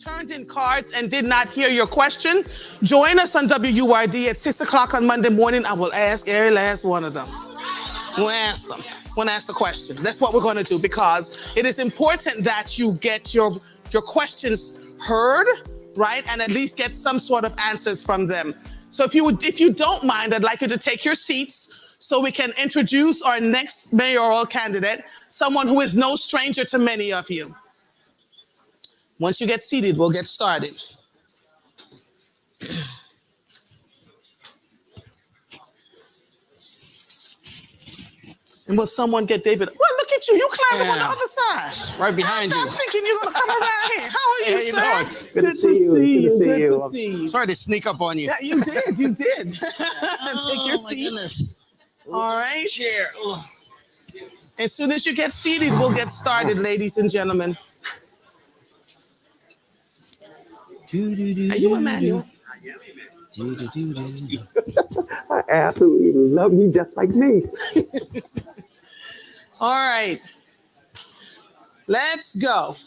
turned in cards and did not hear your question, join us on WURD at 6 o'clock on Monday morning. I will ask every last one of them. We'll ask them. We'll ask the question. That's what we're going to do, because it is important that you get your questions heard, right? And at least get some sort of answers from them. So if you don't mind, I'd like you to take your seats so we can introduce our next mayoral candidate, someone who is no stranger to many of you. Once you get seated, we'll get started. And will someone get David? Well, look at you. You climbing on the other side. Right behind you. I'm thinking you're going to come around here. How are you, How you sir? doing? Good to see you. Good to see you. Sorry to sneak up on you. Yeah, you did. You did. Take your seat. Goodness. All right. Chair. Ugh. As soon as you get seated, we'll get started, ladies and gentlemen. Are you Emmanuel? I absolutely love you just like me. All right. Let's go.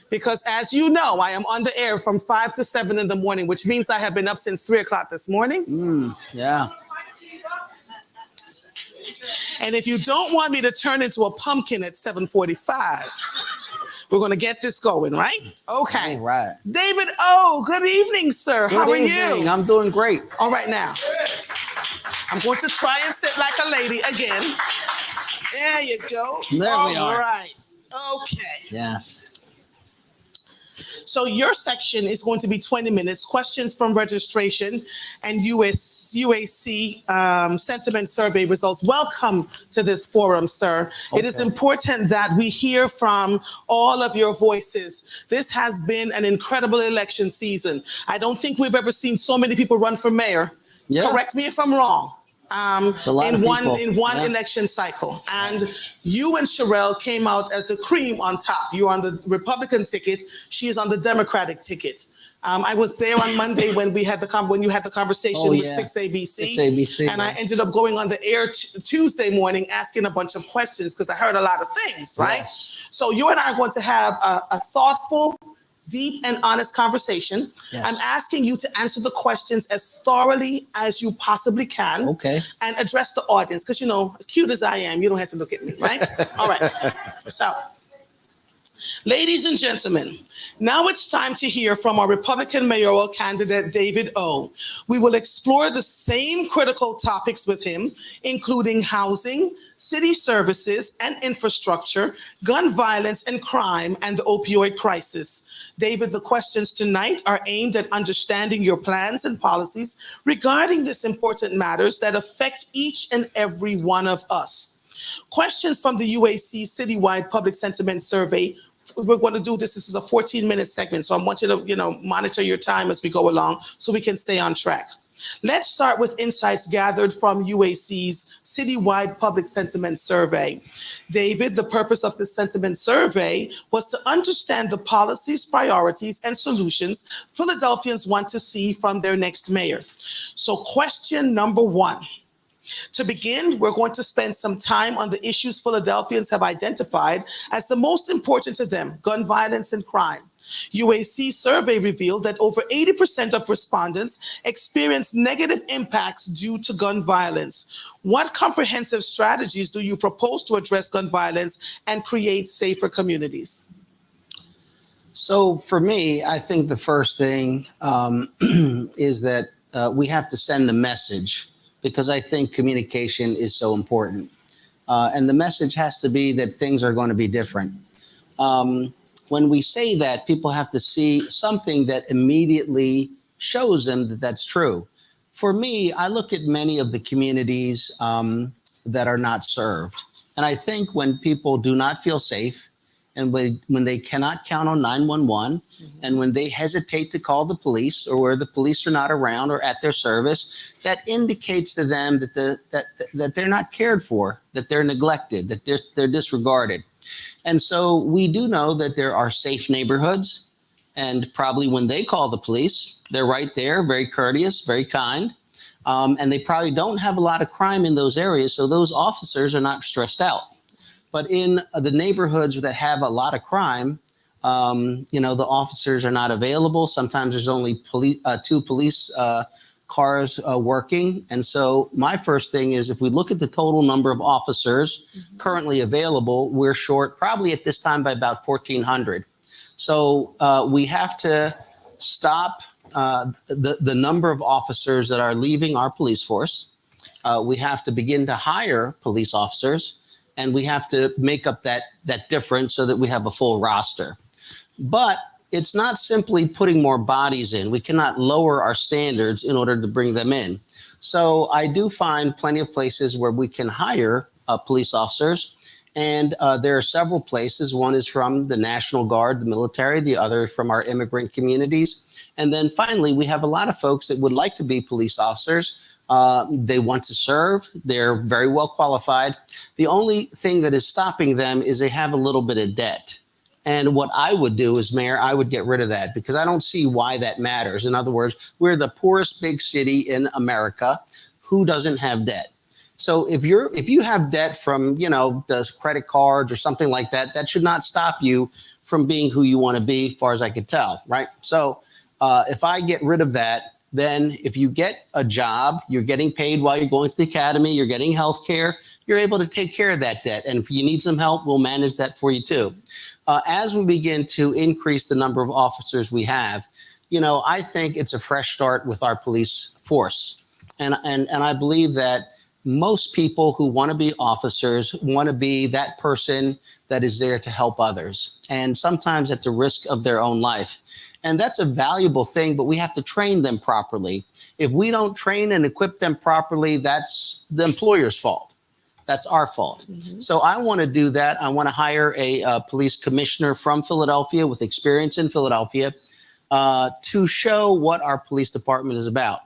Because as you know, I am on the air from 5 to 7 in the morning, which means I have been up since 3 o'clock this morning. Yeah. And if you don't want me to turn into a pumpkin at 7:45, we're going to get this going, right? Okay. All right. David O, good evening, sir. How are you? I'm doing great. All right, now. I'm going to try and sit like a lady again. There you go. There we are. All right. Okay. Yes. So your section is going to be 20 minutes, questions from registration and UAC sentiment survey results. Welcome to this forum, sir. Okay. It is important that we hear from all of your voices. This has been an incredible election season. I don't think we've ever seen so many people run for mayor. Yeah. Correct me if I'm wrong. In one election cycle. And you and Cherelle came out as the cream on top. You're on the Republican ticket. She is on the Democratic ticket. I was there on Monday when we had when you had the conversation with 6ABC. And I ended up going on the air Tuesday morning asking a bunch of questions because I heard a lot of things, right? Yes. So you and I are going to have a thoughtful, deep and honest conversation. Yes. I'm asking you to answer the questions as thoroughly as you possibly can. Okay. And address the audience, because, you know, as cute as I am, you don't have to look at me, right? All right. So, ladies and gentlemen, now it's time to hear from our Republican mayoral candidate, David O. We will explore the same critical topics with him, including housing, city services and infrastructure, gun violence and crime, and the opioid crisis. David, the questions tonight are aimed at understanding your plans and policies regarding these important matters that affect each and every one of us. Questions from the UAC Citywide Public Sentiment Survey. We're going to do this. This is a 14-minute segment, so I want you to, monitor your time as we go along so we can stay on track. Let's start with insights gathered from UAC's Citywide Public Sentiment Survey. David, the purpose of the sentiment survey was to understand the policies, priorities, and solutions Philadelphians want to see from their next mayor. So question number one. To begin, we're going to spend some time on the issues Philadelphians have identified as the most important to them: gun violence and crime. UAC survey revealed that over 80% of respondents experience negative impacts due to gun violence. What comprehensive strategies do you propose to address gun violence and create safer communities? So for me, I think the first thing is that we have to send a message, because I think communication is so important. And the message has to be that things are going to be different. When we say that, people have to see something that immediately shows them that that's true. For me, I look at many of the communities that are not served. And I think when people do not feel safe, and when they cannot count on 911, and when they hesitate to call the police, or where the police are not around or at their service, that indicates to them that they're not cared for, that they're neglected, that they're disregarded. And so we do know that there are safe neighborhoods, and probably when they call the police, they're right there, very courteous, very kind, and they probably don't have a lot of crime in those areas, so those officers are not stressed out. But in the neighborhoods that have a lot of crime, The officers are not available. Sometimes there's only two police cars working. And so my first thing is, if we look at the total number of officers currently available, we're short probably at this time by about 1,400. So we have to stop the number of officers that are leaving our police force. We have to begin to hire police officers, and we have to make up that difference so that we have a full roster. But it's not simply putting more bodies in. We cannot lower our standards in order to bring them in. So I do find plenty of places where we can hire police officers. And there are several places. One is from the National Guard, the military, the other from our immigrant communities. And then finally, we have a lot of folks that would like to be police officers. They want to serve. They're very well qualified. The only thing that is stopping them is they have a little bit of debt. And what I would do as mayor, I would get rid of that, because I don't see why that matters. In other words, we're the poorest big city in America. Who doesn't have debt? So if you have debt from, the credit cards or something like that, that should not stop you from being who you want to be, as far as I could tell, right? So if I get rid of that, then if you get a job, you're getting paid while you're going to the academy, you're getting health care, you're able to take care of that debt. And if you need some help, we'll manage that for you too. As we begin to increase the number of officers we have, I think it's a fresh start with our police force. And I believe that most people who want to be officers want to be that person that is there to help others, and sometimes at the risk of their own life. And that's a valuable thing, but we have to train them properly. If we don't train and equip them properly, that's the employer's fault. That's our fault. So I want to do that. I want to hire a police commissioner from Philadelphia with experience in Philadelphia to show what our police department is about.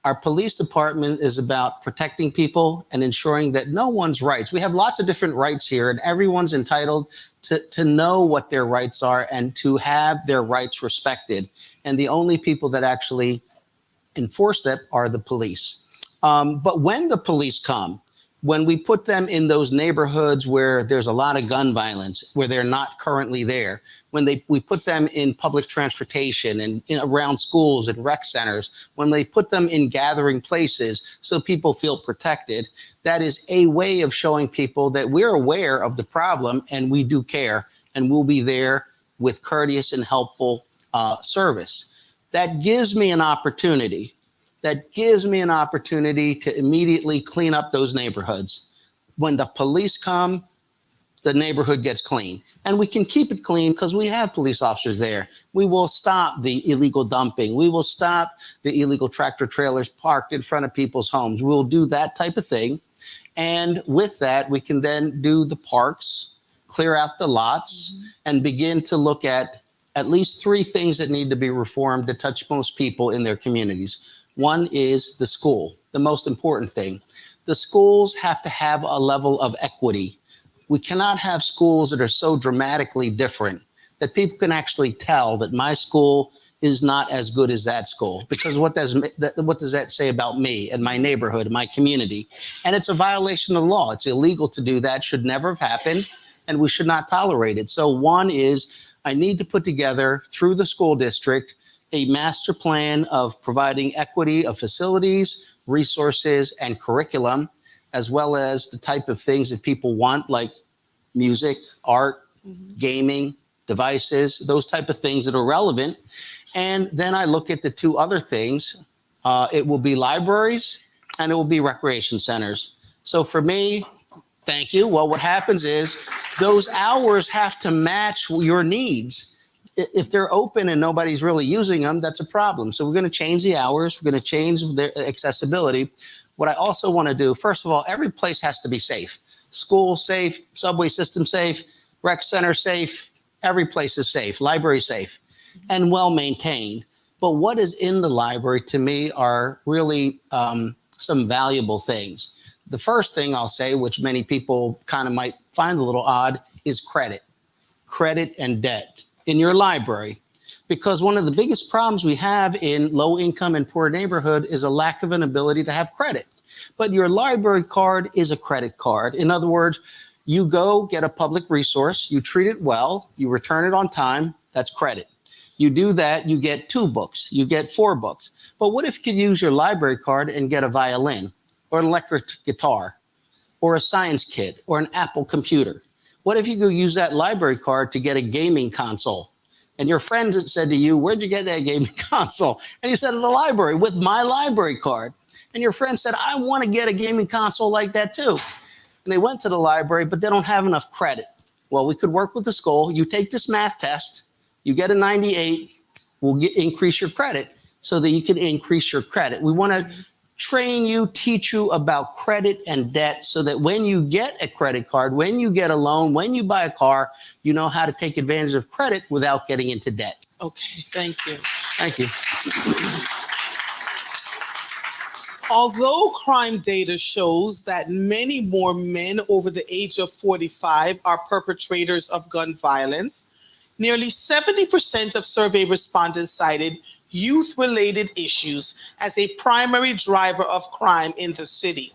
Our police department is about protecting people and ensuring that no one's rights. We have lots of different rights here, and everyone's entitled to know what their rights are and to have their rights respected. And the only people that actually enforce that are the police. But when the police come, when we put them in those neighborhoods where there's a lot of gun violence, where they're not currently there, when we put them in public transportation and around schools and rec centers, when they put them in gathering places so people feel protected, that is a way of showing people that we're aware of the problem and we do care, and we'll be there with courteous and helpful service. That gives me an opportunity. That gives me an opportunity to immediately clean up those neighborhoods. When the police come, the neighborhood gets clean. And we can keep it clean because we have police officers there. We will stop the illegal dumping. We will stop the illegal tractor trailers parked in front of people's homes. We'll do that type of thing. And with that, we can then do the parks, clear out the lots, and begin to look at least three things that need to be reformed to touch most people in their communities. One is the school, the most important thing. The schools have to have a level of equity. We cannot have schools that are so dramatically different that people can actually tell that my school is not as good as that school. Because what does that say about me and my neighborhood and my community? And it's a violation of the law. It's illegal to do that, should never have happened, and we should not tolerate it. So one is, I need to put together through the school district a master plan of providing equity of facilities, resources, and curriculum, as well as the type of things that people want, like music, art, gaming, devices, those type of things that are relevant. And then I look at the two other things. It will be libraries and it will be recreation centers. So for me, thank you. Well, what happens is those hours have to match your needs. If they're open and nobody's really using them, that's a problem. So we're going to change the hours. We're going to change their accessibility. What I also want to do, first of all, every place has to be safe. School safe, subway system safe, rec center safe, every place is safe, library safe, and well maintained. But what is in the library to me are really some valuable things. The first thing I'll say, which many people kind of might find a little odd, is credit and debt in your library. Because one of the biggest problems we have in low income and poor neighborhood is a lack of an ability to have credit. But your library card is a credit card. In other words, You go get a public resource, you treat it well, you return it on time, that's credit. You do that, you get 2 books, you get 4 books. But what if you could use your library card and get a violin or an electric guitar or a science kit or an Apple computer? What if you could use that library card to get a gaming console? And your friends said to you, where'd you get that gaming console? And you said, in the library with my library card. And your friend said, I want to get a gaming console like that too. And they went to the library, but they don't have enough credit. Well, we could work with the school. You take this math test, you get a 98, we'll increase your credit so that you can increase your credit. We want to train you, teach you about credit and debt so that when you get a credit card, when you get a loan, when you buy a car, you know how to take advantage of credit without getting into debt. Okay, thank you. Thank you. Although crime data shows that many more men over the age of 45 are perpetrators of gun violence, nearly 70% of survey respondents cited youth-related issues as a primary driver of crime in the city.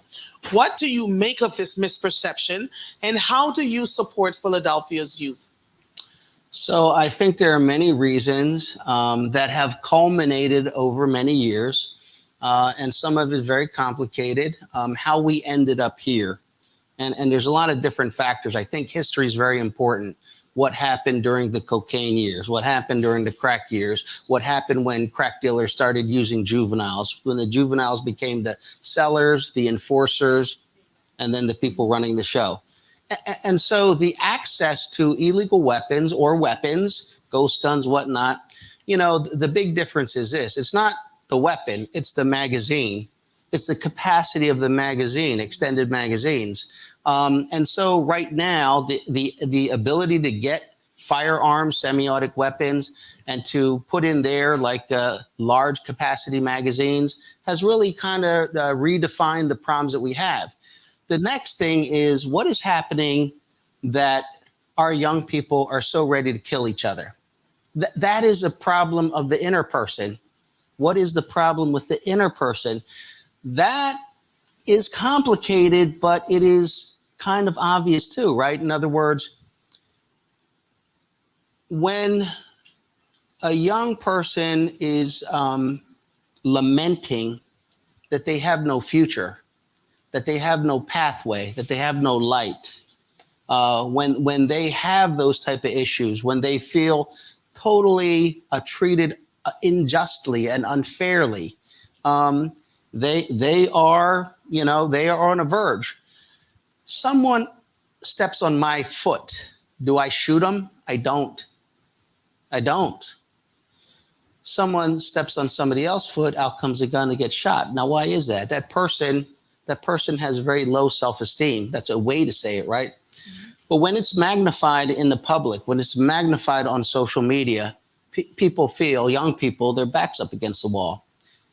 What do you make of this misperception, and how do you support Philadelphia's youth? So I think there are many reasons that have culminated over many years. And some of it is very complicated, how we ended up here. And there's a lot of different factors. I think history is very important. What happened during the cocaine years, what happened during the crack years, what happened when crack dealers started using juveniles, when the juveniles became the sellers, the enforcers, and then the people running the show. And so the access to illegal weapons or weapons, ghost guns, whatnot, you know, the big difference is this. It's not the weapon, it's the magazine. It's the capacity of the magazine, extended magazines. And so right now, the ability to get firearms, semi-automatic weapons, and to put in there like large capacity magazines has really kind of redefined the problems that we have. The next thing is what is happening that our young people are so ready to kill each other. That is a problem of the inner person. What is the problem with the inner person? That is complicated, but it is kind of obvious too, right? In other words, when a young person is lamenting that they have no future, that they have no pathway, that they have no light, when they have those type of issues, when they feel totally treated unjustly and unfairly, they are, you know, they are on a verge. Someone steps on my foot. Do I shoot them? I don't. Someone steps on somebody else's foot, out comes a gun to get shot. Now, why is that? That person has very low self-esteem. That's a way to say it, right? But when it's magnified in the public, when it's magnified on social media, people feel, young people, their backs up against the wall.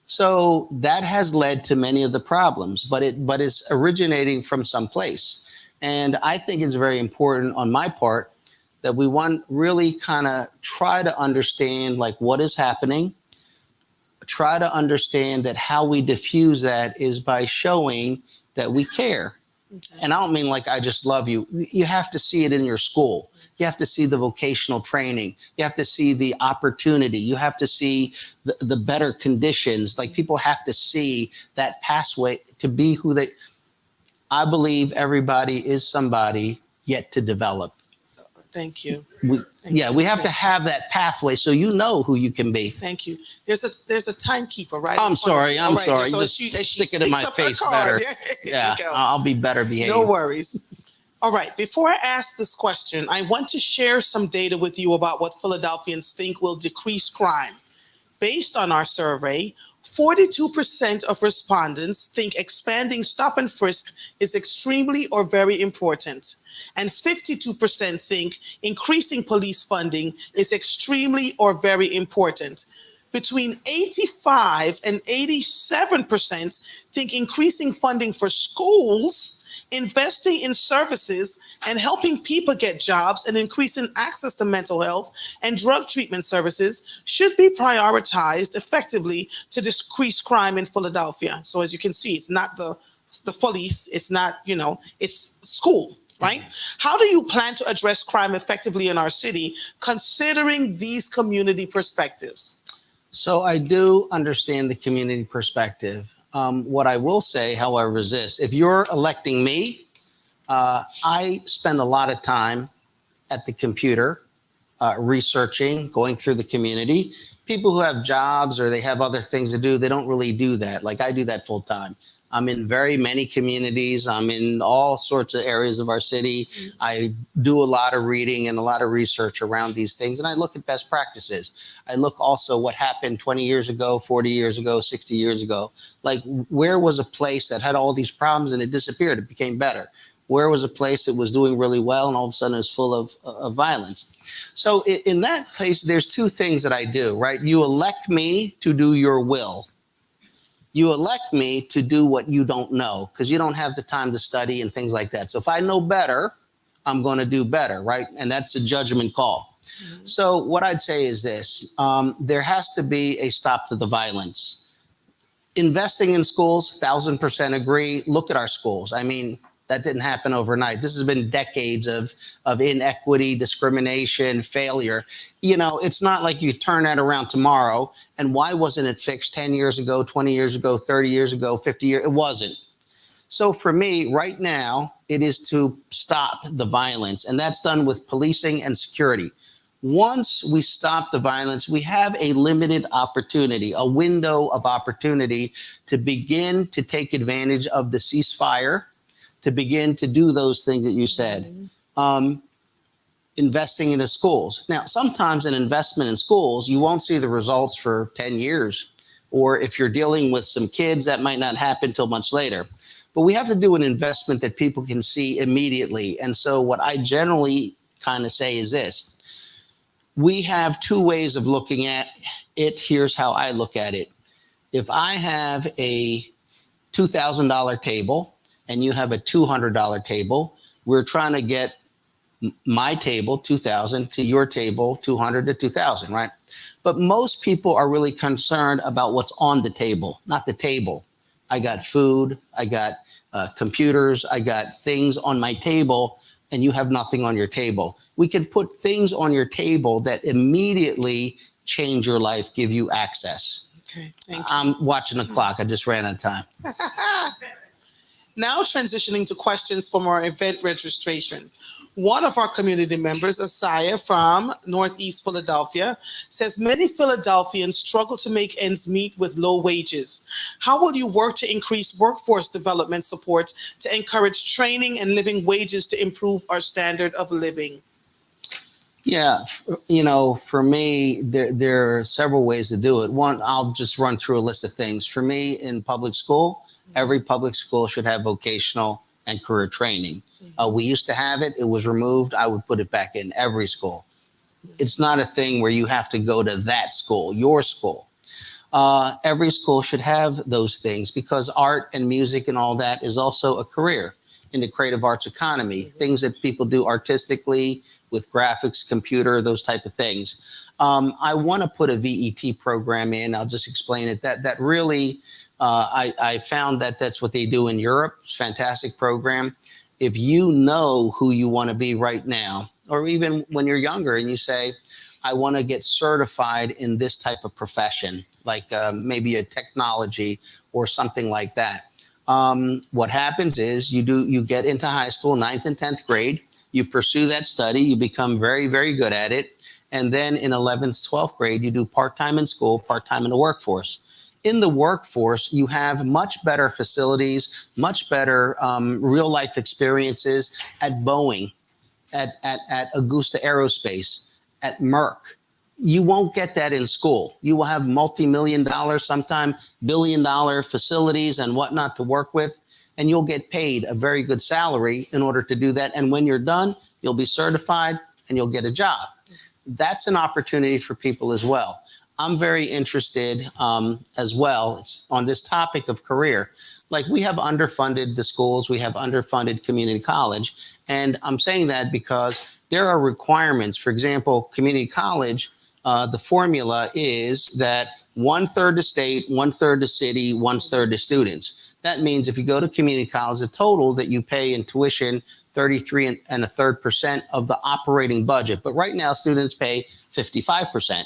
So that has led to many of the problems, but it's originating from someplace. And I think it's very important on my part that we want really kind of try to understand like what is happening, try to understand that how we diffuse that is by showing that we care. Okay. And I don't mean like I just love you. You have to see it in your school. You have to see the vocational training. You have to see the opportunity. You have to see the better conditions. Like people have to see that pathway to be who they. I believe everybody is somebody yet to develop. Thank you. We have to have that pathway so you know who you can be. Thank you. There's a timekeeper, right? I'm sorry. So Just stick it in my face better. Yeah, I'll be better behaved. No worries. All right. Before I ask this question, I want to share some data with you about what Philadelphians think will decrease crime. Based on our survey, 42% of respondents think expanding stop and frisk is extremely or very important. And 52% think increasing police funding is extremely or very important. Between 85 and 87% think increasing funding for schools, investing in services, and helping people get jobs and increasing access to mental health and drug treatment services should be prioritized effectively to decrease crime in Philadelphia. So as you can see, it's not the police, it's not, it's school. right? How do you plan to address crime effectively in our city, considering these community perspectives? So I do understand the community perspective. What I will say, however, is this. If you're electing me, I spend a lot of time at the computer, researching, going through the community. People who have jobs or they have other things to do, they don't really do that. Like I do that full time. I'm in very many communities. I'm in all sorts of areas of our city. I do a lot of reading and a lot of research around these things. And I look at best practices. I look also what happened 20 years ago, 40 years ago, 60 years ago. Like where was a place that had all these problems and it disappeared? It became better. Where was a place that was doing really well and all of a sudden it was full of violence? So in that place, there's two things that I do, right? You elect me to do your will. You elect me to do what you don't know because you don't have the time to study and things like that. So if I know better, I'm going to do better, right? And that's a judgment call. Mm-hmm. So what I'd say is this. There has to be a stop to the violence. Investing in schools, 1,000% agree. Look at our schools. I mean, that didn't happen overnight. This has been decades of inequity, discrimination, failure. You know, it's not like you turn that around tomorrow. And why wasn't it fixed 10 years ago, 20 years ago, 30 years ago, 50 years? It wasn't. So for me, right now, it is to stop the violence. And that's done with policing and security. Once we stop the violence, we have a limited opportunity, a window of opportunity to begin to take advantage of the ceasefire, to begin to do those things that you said. Investing into schools. Now, sometimes an investment in schools, you won't see the results for 10 years. Or if you're dealing with some kids, that might not happen until much later. But we have to do an investment that people can see immediately. And so what I generally kind of say is this. We have two ways of looking at it. Here's how I look at it. If I have a $2,000 table and you have a $200 table, we're trying to get my table, 2,000, to your table, 200 to 2,000, right? But most people are really concerned about what's on the table, not the table. I got food, I got computers, I got things on my table, and you have nothing on your table. We can put things on your table that immediately change your life, give you access. Okay, thank you. I'm watching the clock. I just ran out of time. Now transitioning to questions from our event registration. One of our community members, Asaya from Northeast Philadelphia, says many Philadelphians struggle to make ends meet with low wages. How will you work to increase workforce development support to encourage training and living wages to improve our standard of living? Yeah, you know, for me, there are several ways to do it. One, I'll just run through a list of things. For me, in public school, every public school should have vocational and career training. We used to have it. It was removed. I would put it back in every school. It's not a thing where you have to go to that school, your school. Every school should have those things because art and music and all that is also a career in the creative arts economy. Things that people do artistically with graphics, computer, those type of things. I want to put a VET program in. I'll just explain it. That really, I found that that's what they do in Europe. It's a fantastic program. If you know who you want to be right now, or even when you're younger and you say, I want to get certified in this type of profession, like maybe a technology or something like that. What happens is you get into high school, 9th and 10th grade, you pursue that study, you become very, very good at it. And then in 11th, 12th grade, you do part-time in school, part-time in the workforce. In the workforce, you have much better facilities, much better real life experiences at Boeing, at Augusta Aerospace, at Merck. You won't get that in school. You will have multi-million-dollar, sometimes billion-dollar facilities and whatnot to work with, and you'll get paid a very good salary in order to do that. And when you're done, you'll be certified and you'll get a job. That's an opportunity for people as well. I'm very interested as well. It's on this topic of career. Like we have underfunded the schools, we have underfunded community college. And I'm saying that because there are requirements. For example, community college, the formula is that 1/3 to state, 1/3 to city, 1/3 to students. That means if you go to community college, the total that you pay in tuition, 33.33% of the operating budget. But right now, students pay 55%.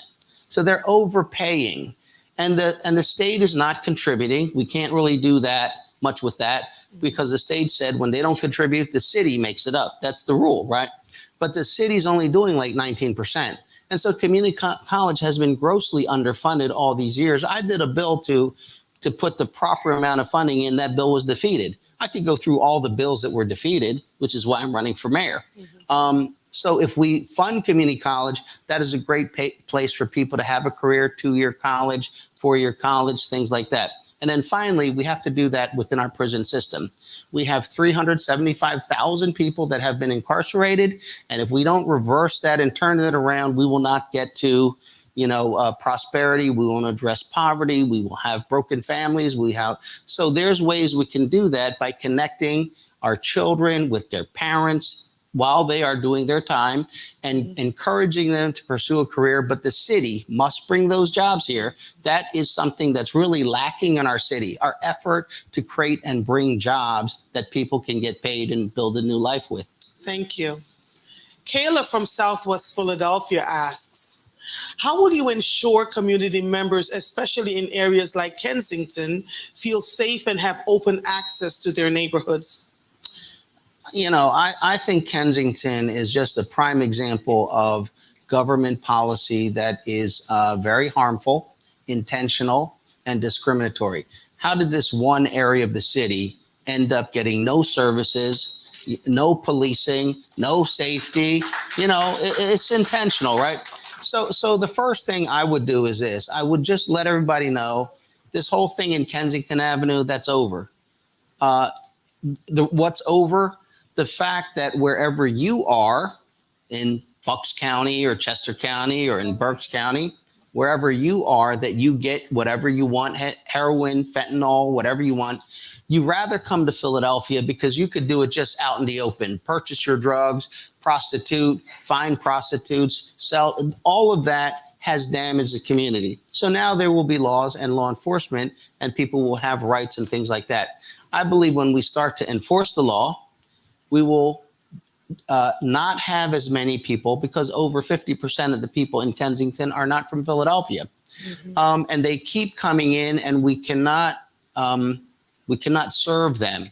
So they're overpaying. And the state is not contributing. We can't really do that much with that because the state said when they don't contribute, the city makes it up. That's the rule, right? But the city's only doing like 19%. And so community college has been grossly underfunded all these years. I did a bill to put the proper amount of funding in. That bill was defeated. I could go through all the bills that were defeated, which is why I'm running for mayor. So if we fund community college, that is a great place for people to have a career, 2-year college, 4-year college, things like that. And then finally, we have to do that within our prison system. We have 375,000 people that have been incarcerated. And if we don't reverse that and turn it around, we will not get to, prosperity. We won't address poverty. We will have broken families. So there's ways we can do that by connecting our children with their parents while they are doing their time and encouraging them to pursue a career. But the city must bring those jobs here. That is something that's really lacking in our city, our effort to create and bring jobs that people can get paid and build a new life with. Thank you. Kayla from Southwest Philadelphia asks, how will you ensure community members, especially in areas like Kensington, feel safe and have open access to their neighborhoods? I think Kensington is just a prime example of government policy that is very harmful, intentional, and discriminatory. How did this one area of the city end up getting no services, no policing, no safety? It's intentional, right? So the first thing I would do is this. I would just let everybody know this whole thing in Kensington Avenue, that's over. What's over? The fact that wherever you are in Bucks County or Chester County or in Berks County, wherever you are, that you get whatever you want, heroin, fentanyl, whatever you want, you rather come to Philadelphia because you could do it just out in the open, purchase your drugs, prostitute, find prostitutes, sell, all of that has damaged the community. So now there will be laws and law enforcement and people will have rights and things like that. I believe when we start to enforce the law, we will not have as many people because over 50% of the people in Kensington are not from Philadelphia. And they keep coming in and we cannot serve them.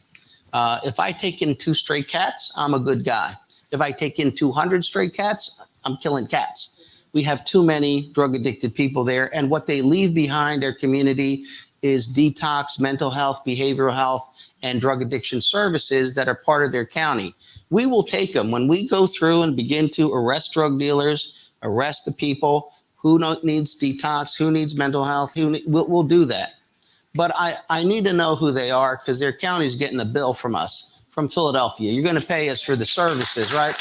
If I take in 2 stray cats, I'm a good guy. If I take in 200 stray cats, I'm killing cats. We have too many drug addicted people there. And what they leave behind their community is detox, mental health, behavioral health, and drug addiction services that are part of their county. We will take them. When we go through and begin to arrest drug dealers, arrest the people who needs detox, who needs mental health, we'll do that. But I need to know who they are because their county's getting a bill from us, from Philadelphia. You're going to pay us for the services, right?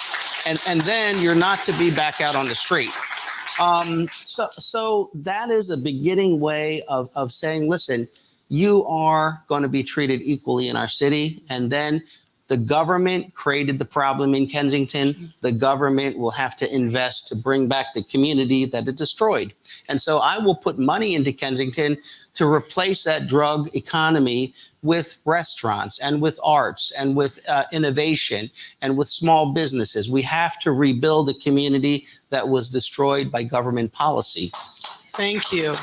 And then you're not to be back out on the street. So that is a beginning way of saying, listen, you are going to be treated equally in our city. And then the government created the problem in Kensington. The government will have to invest to bring back the community that it destroyed. And so I will put money into Kensington to replace that drug economy with restaurants and with arts and with innovation and with small businesses. We have to rebuild a community that was destroyed by government policy. Thank you.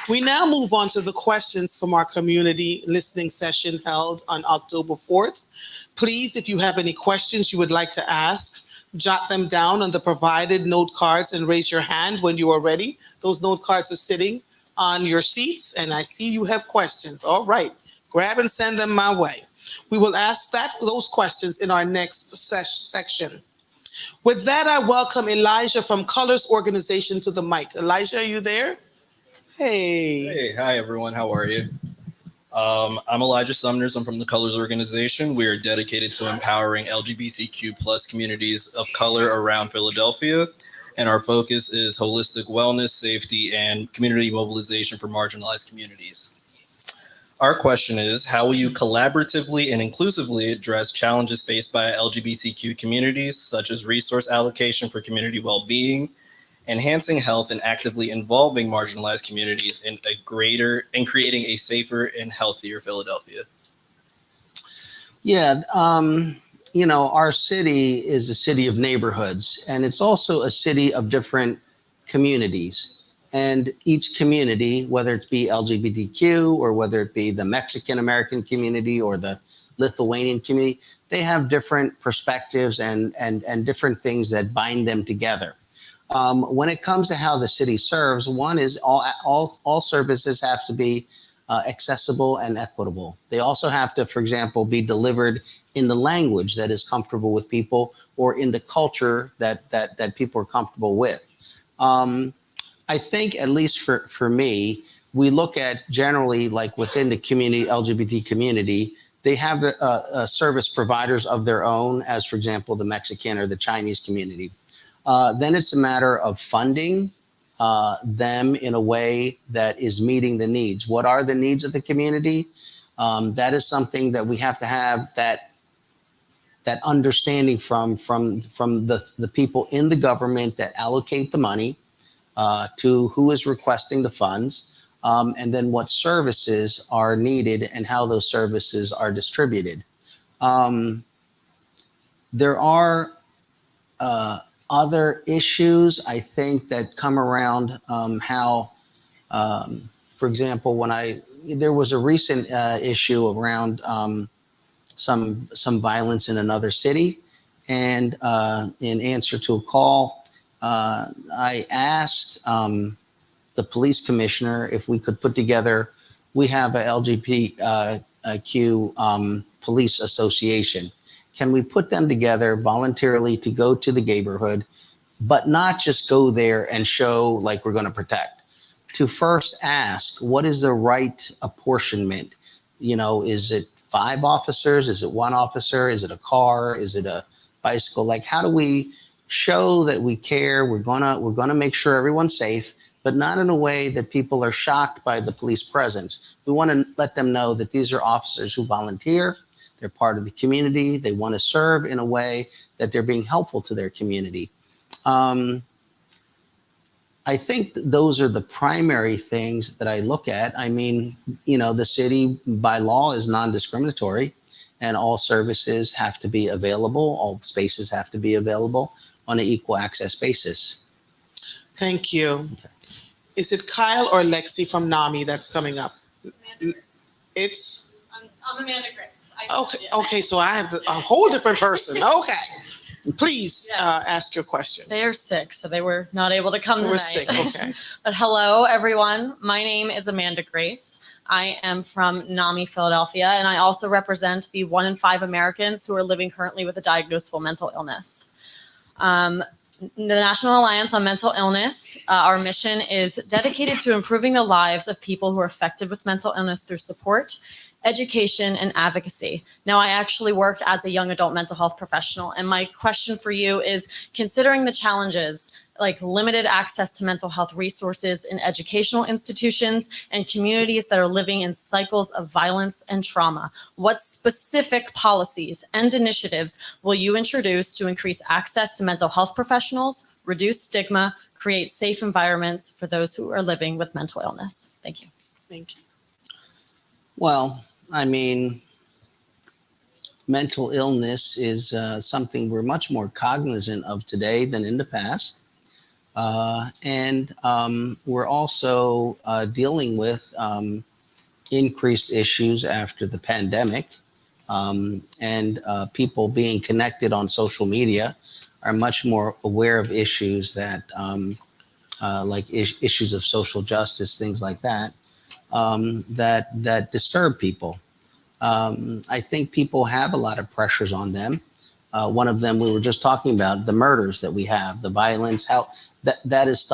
We now move on to the questions from our community listening session held on October 4th. Please, if you have any questions you would like to ask, jot them down on the provided note cards and raise your hand when you are ready. Those note cards are sitting on your seats, and I see you have questions. All right, grab and send them my way. We will ask those questions in our next section. With that, I welcome Elijah from Colors Organization to the mic. Elijah, are you there? Hey. Hey, hi everyone. How are you? I'm Elijah Sumners. I'm from the Colors Organization. We are dedicated to empowering LGBTQ plus communities of color around Philadelphia. And our focus is holistic wellness, safety, and community mobilization for marginalized communities. Our question is, how will you collaboratively and inclusively address challenges faced by LGBTQ communities, such as resource allocation for community well-being, enhancing health and actively involving marginalized communities in creating a safer and healthier Philadelphia. Yeah, our city is a city of neighborhoods, and it's also a city of different communities. And each community, whether it be LGBTQ or whether it be the Mexican American community or the Lithuanian community, they have different perspectives and different things that bind them together. When it comes to how the city serves, one is all services have to be accessible and equitable. They also have to, for example, be delivered in the language that is comfortable with people or in the culture that people are comfortable with. I think, at least for me, we look at generally like within the community, LGBT community, they have the service providers of their own, as for example, the Mexican or the Chinese community. Then it's a matter of funding them in a way that is meeting the needs. What are the needs of the community? That is something that we have to have that understanding from the people in the government that allocate the money to who is requesting the funds, and then what services are needed and how those services are distributed. There are other issues, I think, that come around how, for example, there was a recent issue around some violence in another city, and in answer to a call, I asked the police commissioner if we could put together. We have a LGBTQ police association. Can we put them together voluntarily to go to the neighborhood, but not just go there and show like we're going to protect? To first ask, what is the right apportionment? Is it 5 officers? Is it 1 officer? Is it a car? Is it a bicycle? Like, how do we show that we care? We're gonna make sure everyone's safe, but not in a way that people are shocked by the police presence. We want to let them know that these are officers who volunteer. They're part of the community. They want to serve in a way that they're being helpful to their community. I think those are the primary things that I look at. I mean, the city by law is non-discriminatory, and all services have to be available. All spaces have to be available on an equal access basis. Thank you. Is it Kyle or Lexi from NAMI that's coming up? It's I'm Amanda Grace. okay. So I have a whole different person. Okay, please ask your question. They are sick, so they were not able to come They tonight. were sick. Okay. But hello, everyone. My name is Amanda Grace. I am from NAMI, Philadelphia, and I also represent the 1 in 5 Americans who are living currently with a diagnosable mental illness. The National Alliance on Mental Illness, our mission is dedicated to improving the lives of people who are affected with mental illness through support, education, and advocacy. Now, I actually work as a young adult mental health professional, and my question for you is, considering the challenges like limited access to mental health resources in educational institutions and communities that are living in cycles of violence and trauma, what specific policies and initiatives will you introduce to increase access to mental health professionals, reduce stigma, create safe environments for those who are living with mental illness? Thank you. Thank you. Well, I mean, mental illness is something we're much more cognizant of today than in the past. And we're also dealing with increased issues after the pandemic, and people being connected on social media are much more aware of issues that like issues of social justice, things like that, that disturb people. I think people have a lot of pressures on them. One of them we were just talking about, the murders that we have, the violence, how that is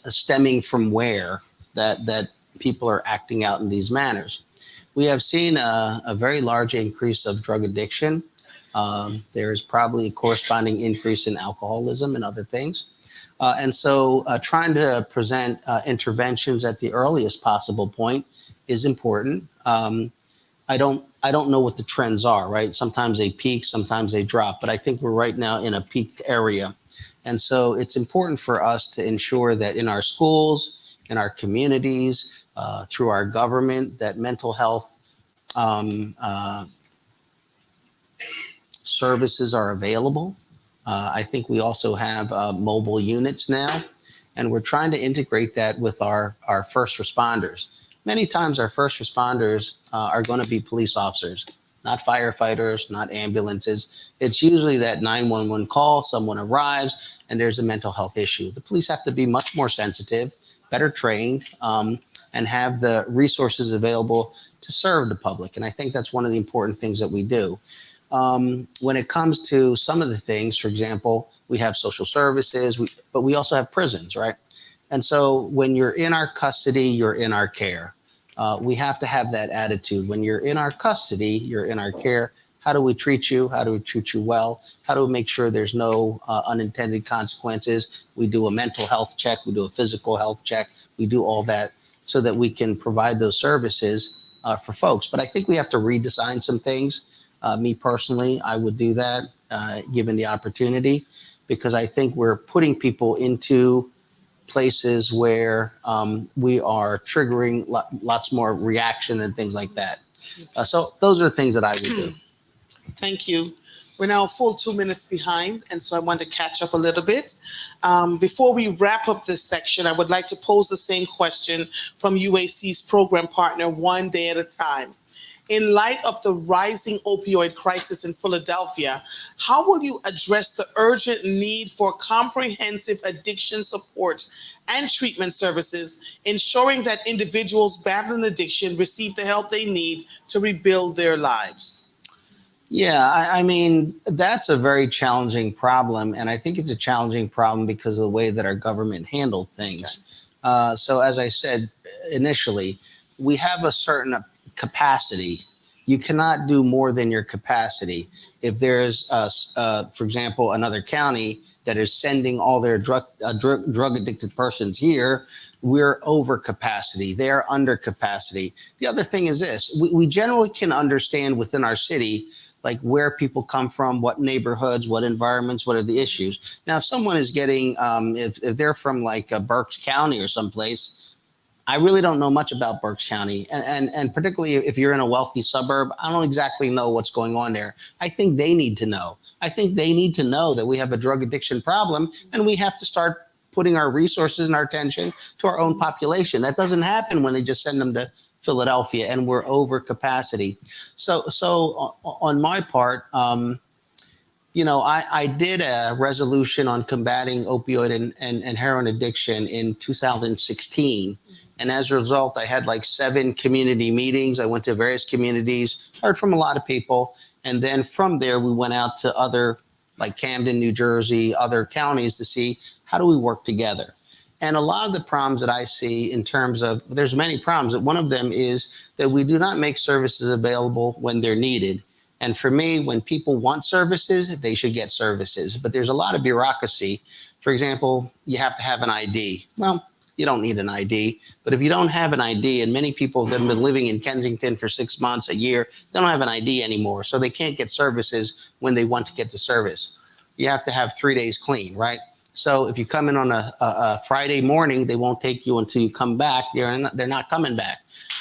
stemming from where that people are acting out in these manners. We have seen a very large increase of drug addiction. There's probably a corresponding increase in alcoholism and other things. And so trying to present interventions at the earliest possible point is important. I don't know what the trends are, right? Sometimes they peak, sometimes they drop, but I think we're right now in a peaked area. And so it's important for us to ensure that in our schools, in our communities, through our government, that mental health services are available. I think we also have mobile units now, and we're trying to integrate that with our first responders. Many times our first responders are going to be police officers, not firefighters, not ambulances. It's usually that 911 call, someone arrives, and there's a mental health issue. The police have to be much more sensitive, better trained, and have the resources available to serve the public. And I think that's one of the important things that we do. When it comes to some of the things, for example, we have social services, but we also have prisons, right? And so when you're in our custody, you're in our care. We have to have that attitude. When you're in our custody, you're in our care. How do we treat you? How do we treat you well? How do we make sure there's no unintended consequences? We do a mental health check. We do a physical health check. We do all that so that we can provide those services for folks. But I think we have to redesign some things. Me personally, I would do that given the opportunity, because I think we're putting people into places where we are triggering lots more reaction and things like that. So those are things that I would do. Thank you. We're now a full 2 minutes behind, and so I want to catch up a little bit. Before we wrap up this section, I would like to pose the same question from UAC's program partner, One Day at a Time. In light of the rising opioid crisis in Philadelphia, how will you address the urgent need for comprehensive addiction support and treatment services, ensuring that individuals battling addiction receive the help they need to rebuild their lives? Yeah, I mean, that's a very challenging problem. And I think it's a challenging problem because of the way that our government handled things. Okay. So as I said initially, we have a certain capacity. You cannot do more than your capacity. If there's, for example, another county that is sending all their drug addicted persons here, we're over capacity. They're under capacity. The other thing is this: we generally can understand within our city, like where people come from, what neighborhoods, what environments, what are the issues. Now, if someone is getting, if they're from like Berks County or someplace, I really don't know much about Berks County. And particularly if you're in a wealthy suburb, I don't exactly know what's going on there. I think they need to know. I think they need to know that we have a drug addiction problem, and we have to start putting our resources and our attention to our own population. That doesn't happen when they just send them to Philadelphia and we're over capacity. So on my part, you know, I did a resolution on combating opioid and heroin addiction in 2016. And as a result, I had like 7 community meetings. I went to various communities, heard from a lot of people. And then from there, we went out to other, like Camden, New Jersey, other counties to see how do we work together. And a lot of the problems that I see in terms of, there's many problems. One of them is that we do not make services available when they're needed. And for me, when people want services, they should get services. But there's a lot of bureaucracy. For example, you have to have an ID. Well, you don't need an ID. But if you don't have an ID, and many people that have been living in Kensington for 6 months, a year, they don't have an ID anymore. So they can't get services when they want to get the service. You have to have 3 days clean, right? So if you come in on a Friday morning, they won't take you until you come back. They're not coming back.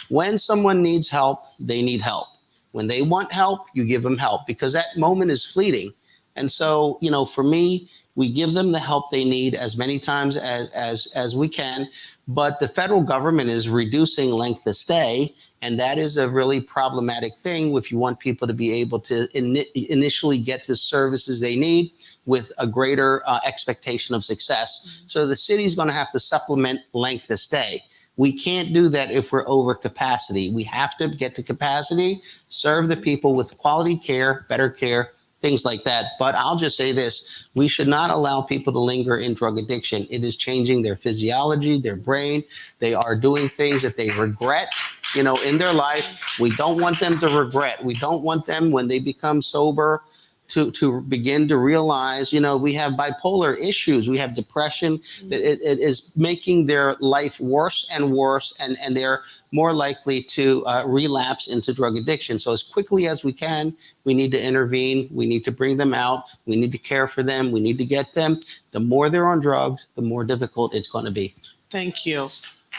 When someone needs help, they need help. When they want help, you give them help, because that moment is fleeting. And so, you know, for me, we give them the help they need as many times as we can. But the federal government is reducing length of stay. And that is a really problematic thing if you want people to be able to initially get the services they need with a greater expectation of success. So the city's going to have to supplement length of stay. We can't do that if we're over capacity. We have to get to capacity, serve the people with quality care, better care, things like that. But I'll just say this: we should not allow people to linger in drug addiction. It is changing their physiology, their brain. They are doing things that they regret, you know, in their life. We don't want them to regret. We don't want them, when they become sober, to begin to realize, we have bipolar issues, we have depression, that it is making their life worse and worse, and they're more likely to relapse into drug addiction. So as quickly as we can, we need to intervene. We need to bring them out. We need to care for them. We need to get them. The more they're on drugs, the more difficult it's going to be. Thank you.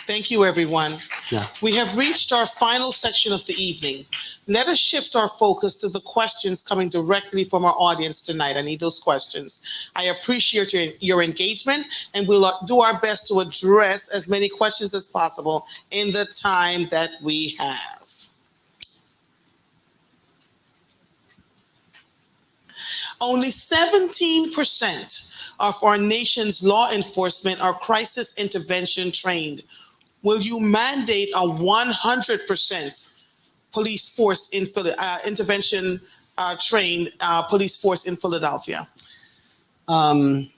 Thank you, everyone. Yeah. We have reached our final section of the evening. Let us shift our focus to the questions coming directly from our audience tonight. I need those questions. I appreciate your engagement, and we'll do our best to address as many questions as possible in the time that we have. Only 17% of our nation's law enforcement are crisis intervention trained. Will you mandate a 100% police force in intervention trained police force in Philadelphia? I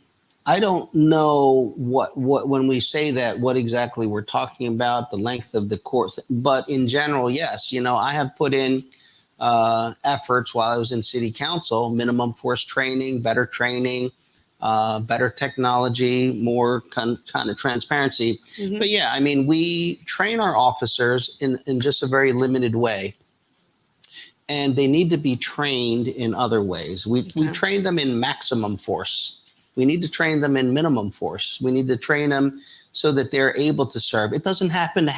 don't know what when we say that, what exactly we're talking about, the length of the course, but in general, yes. I have put in efforts while I was in city council, minimum force training, better technology, more kind of transparency. Mm-hmm. But yeah, we train our officers in just a very limited way. And they need to be trained in other ways. We train them in maximum force. We need to train them in minimum force. We need to train them so that they're able to serve. It doesn't have to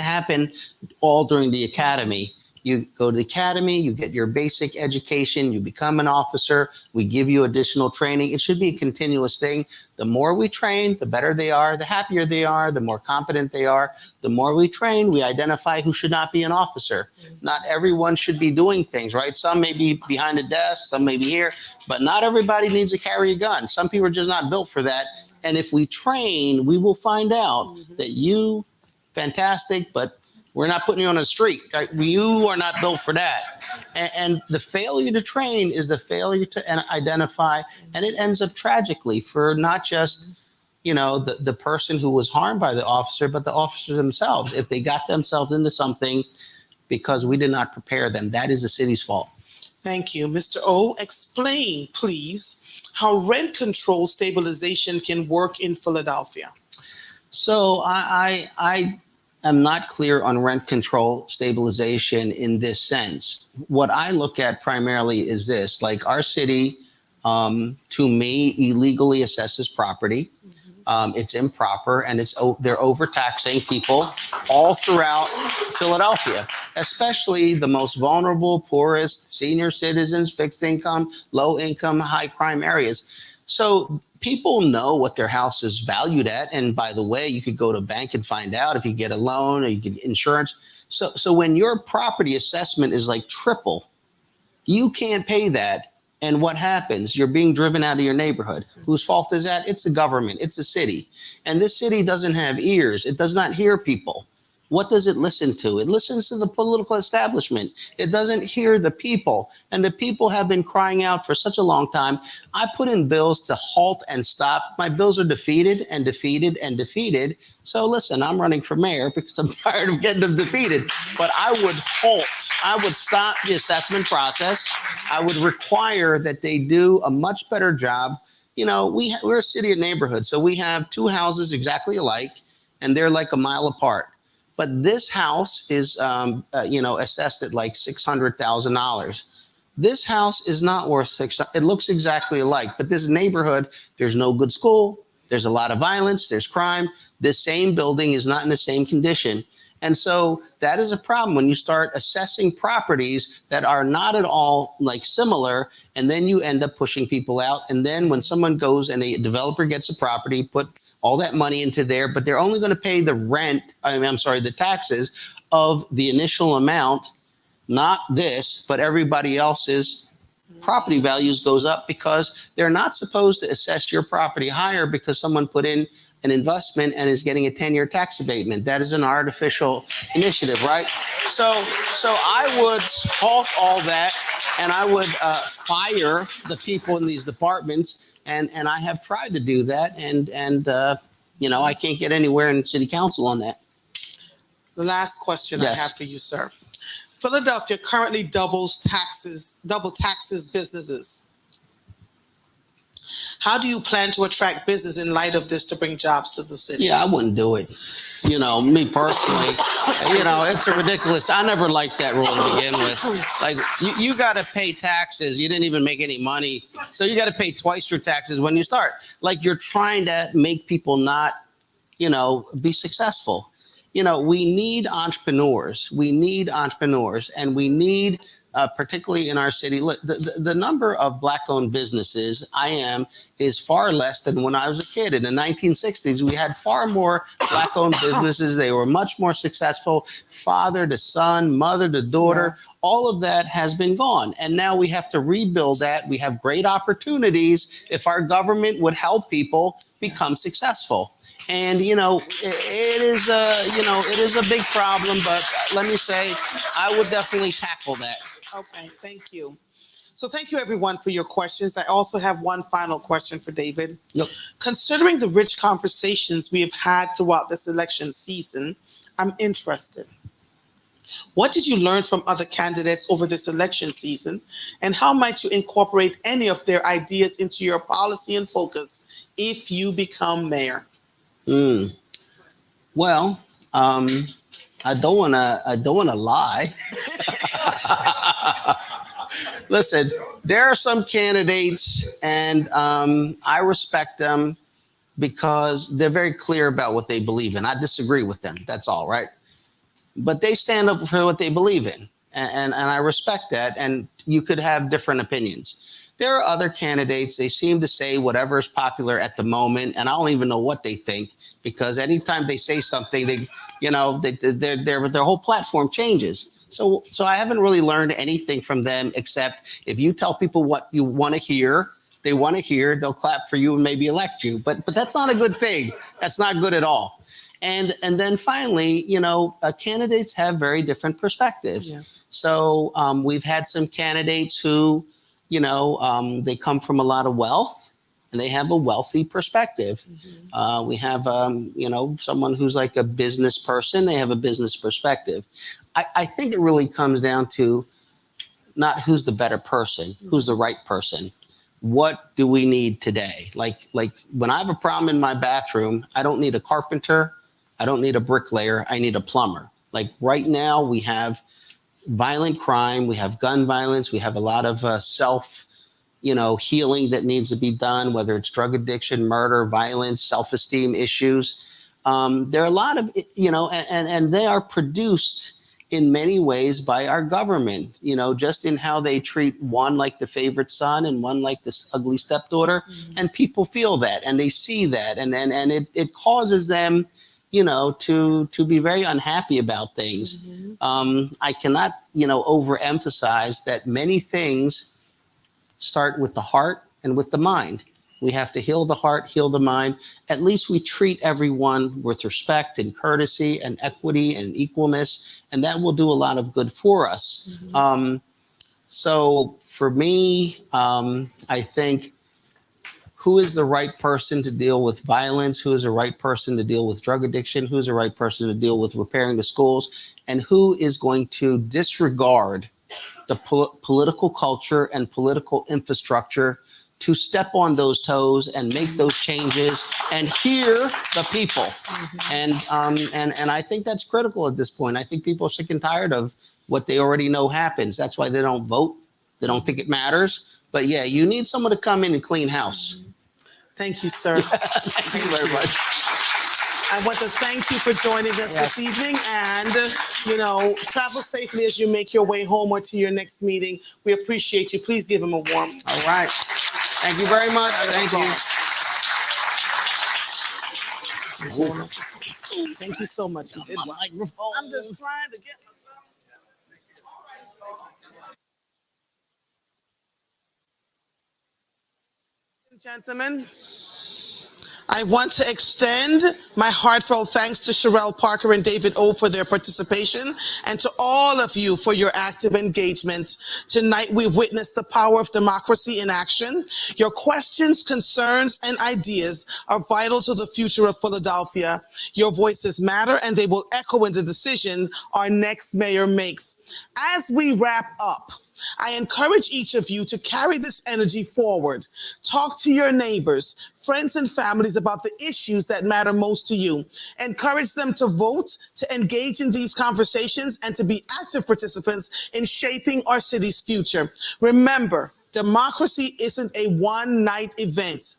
happen all during the academy. You go to the academy, you get your basic education, you become an officer, we give you additional training. It should be a continuous thing. The more we train, the better they are, the happier they are, the more competent they are. The more we train, we identify who should not be an officer. Not everyone should be doing things, right? Some may be behind a desk, some may be here, but not everybody needs to carry a gun. Some people are just not built for that. And if we train, we will find out that you, fantastic, but we're not putting you on the street. Right? You are not built for that. And the failure to train is the failure to identify, and it ends up tragically for not just, the person who was harmed by the officer, but the officers themselves. If they got themselves into something because we did not prepare them, that is the city's fault. Thank you. Mr. O, explain, please, how rent control stabilization can work in Philadelphia. So I'm not clear on rent control stabilization in this sense. What I look at primarily is this, like our city, to me, illegally assesses property. It's improper, and they're overtaxing people all throughout Philadelphia, especially the most vulnerable, poorest, senior citizens, fixed income, low income, high crime areas. So people know what their house is valued at. And by the way, you could go to a bank and find out if you get a loan or you get insurance. So when your property assessment is like triple, you can't pay that. And what happens? You're being driven out of your neighborhood. Whose fault is that? It's the government. It's the city. And this city doesn't have ears. It does not hear people. What does it listen to? It listens to the political establishment. It doesn't hear the people. And the people have been crying out for such a long time. I put in bills to halt and stop. My bills are defeated and defeated and defeated. So listen, I'm running for mayor because I'm tired of getting them defeated. But I would halt. I would stop the assessment process. I would require that they do a much better job. We're a city of neighborhoods. So we have two houses exactly alike, and they're like a mile apart. But this house is, assessed at like $600,000. This house is not worth $600,000. It looks exactly alike, but this neighborhood, there's no good school. There's a lot of violence. There's crime. This same building is not in the same condition. And so that is a problem when you start assessing properties that are not at all like similar, and then you end up pushing people out. And then when someone goes and a developer gets a property, put all that money into there, but they're only going to pay the taxes of the initial amount, not this, but everybody else's property values goes up because they're not supposed to assess your property higher because someone put in an investment and is getting a 10-year tax abatement. That is an artificial initiative, right? So I would halt all that, and I would fire the people in these departments. And I have tried to do that, and I can't get anywhere in city council on that. The last question Yes. I have for you, sir. Philadelphia currently double taxes businesses. How do you plan to attract business in light of this to bring jobs to the city? Yeah, I wouldn't do it. You know, me personally, you know, it's a ridiculous. I never liked that rule to begin with. Like, you got to pay taxes. You didn't even make any money. So you got to pay twice your taxes when you start. Like, you're trying to make people not, you know, be successful. You know, we need entrepreneurs. We need entrepreneurs, and we need, particularly in our city, look, the number of Black-owned businesses is far less than when I was a kid. In the 1960s, we had far more Black-owned businesses. They were much more successful, father to son, mother to daughter. Yeah. All of that has been gone. And now we have to rebuild that. We have great opportunities if our government would help people become successful. And, you know, it is a big problem, but let me say, I would definitely tackle that. Okay, thank you. So thank you, everyone, for your questions. I also have one final question for David. Yep. Considering the rich conversations we have had throughout this election season, I'm interested. What did you learn from other candidates over this election season, and how might you incorporate any of their ideas into your policy and focus if you become mayor? Well, I don't want to lie. Listen, there are some candidates, and I respect them because they're very clear about what they believe in. I disagree with them. That's all, right? But they stand up for what they believe in, and I respect that. And you could have different opinions. There are other candidates, they seem to say whatever is popular at the moment, and I don't even know what they think, because anytime they say something, their whole platform changes. So I haven't really learned anything from them, except if you tell people what you want to hear, they want to hear, they'll clap for you and maybe elect you. But that's not a good thing. That's not good at all. And then finally, candidates have very different perspectives. Yes. So we've had some candidates who, they come from a lot of wealth and they have a wealthy perspective. Mm-hmm. We have, someone who's like a business person. They have a business perspective. I think it really comes down to not who's the better person, who's the right person. What do we need today? Like when I have a problem in my bathroom, I don't need a carpenter. I don't need a bricklayer. I need a plumber. Like right now we have violent crime. We have gun violence. We have a lot of healing that needs to be done, whether it's drug addiction, murder, violence, self-esteem issues. There are a lot of, and they are produced in many ways by our government, just in how they treat one like the favorite son and one like this ugly stepdaughter. Mm-hmm. And people feel that and they see that. And it causes them, to be very unhappy about things. Mm-hmm. I cannot, overemphasize that many things start with the heart and with the mind. We have to heal the heart, heal the mind. At least we treat everyone with respect and courtesy and equity and equalness, and that will do a lot of good for us. Mm-hmm. So for me, I think who is the right person to deal with violence? Who is the right person to deal with drug addiction? Who's the right person to deal with repairing the schools? And who is going to disregard the political culture and political infrastructure to step on those toes and make those changes and hear the people. Mm-hmm. And I think that's critical at this point. I think people are sick and tired of what they already know happens. That's why they don't vote. They don't think it matters. But yeah, you need someone to come in and clean house. Thank you, sir. Thank you very much. I want to thank you for joining us this evening, and, travel safely as you make your way home or to your next meeting. We appreciate you. Please give him a warm. All right. Thank you very much. Thank you. Thank you so much. You did well. I'm just trying to get myself. Gentlemen, I want to extend my heartfelt thanks to Cherelle Parker and David O for their participation, and to all of you for your active engagement. Tonight, we've witnessed the power of democracy in action. Your questions, concerns, and ideas are vital to the future of Philadelphia. Your voices matter, and they will echo in the decision our next mayor makes. As we wrap up, I encourage each of you to carry this energy forward. Talk to your neighbors, friends, and families about the issues that matter most to you. Encourage them to vote, to engage in these conversations, and to be active participants in shaping our city's future. Remember, democracy isn't a one-night event.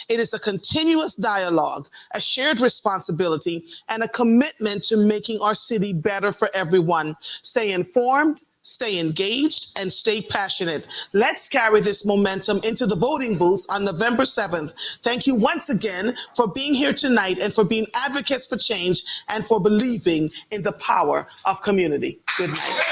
It is a continuous dialogue, a shared responsibility, and a commitment to making our city better for everyone. Stay informed, stay engaged, and stay passionate. Let's carry this momentum into the voting booths on November 7th. Thank you once again for being here tonight and for being advocates for change and for believing in the power of community. Good night.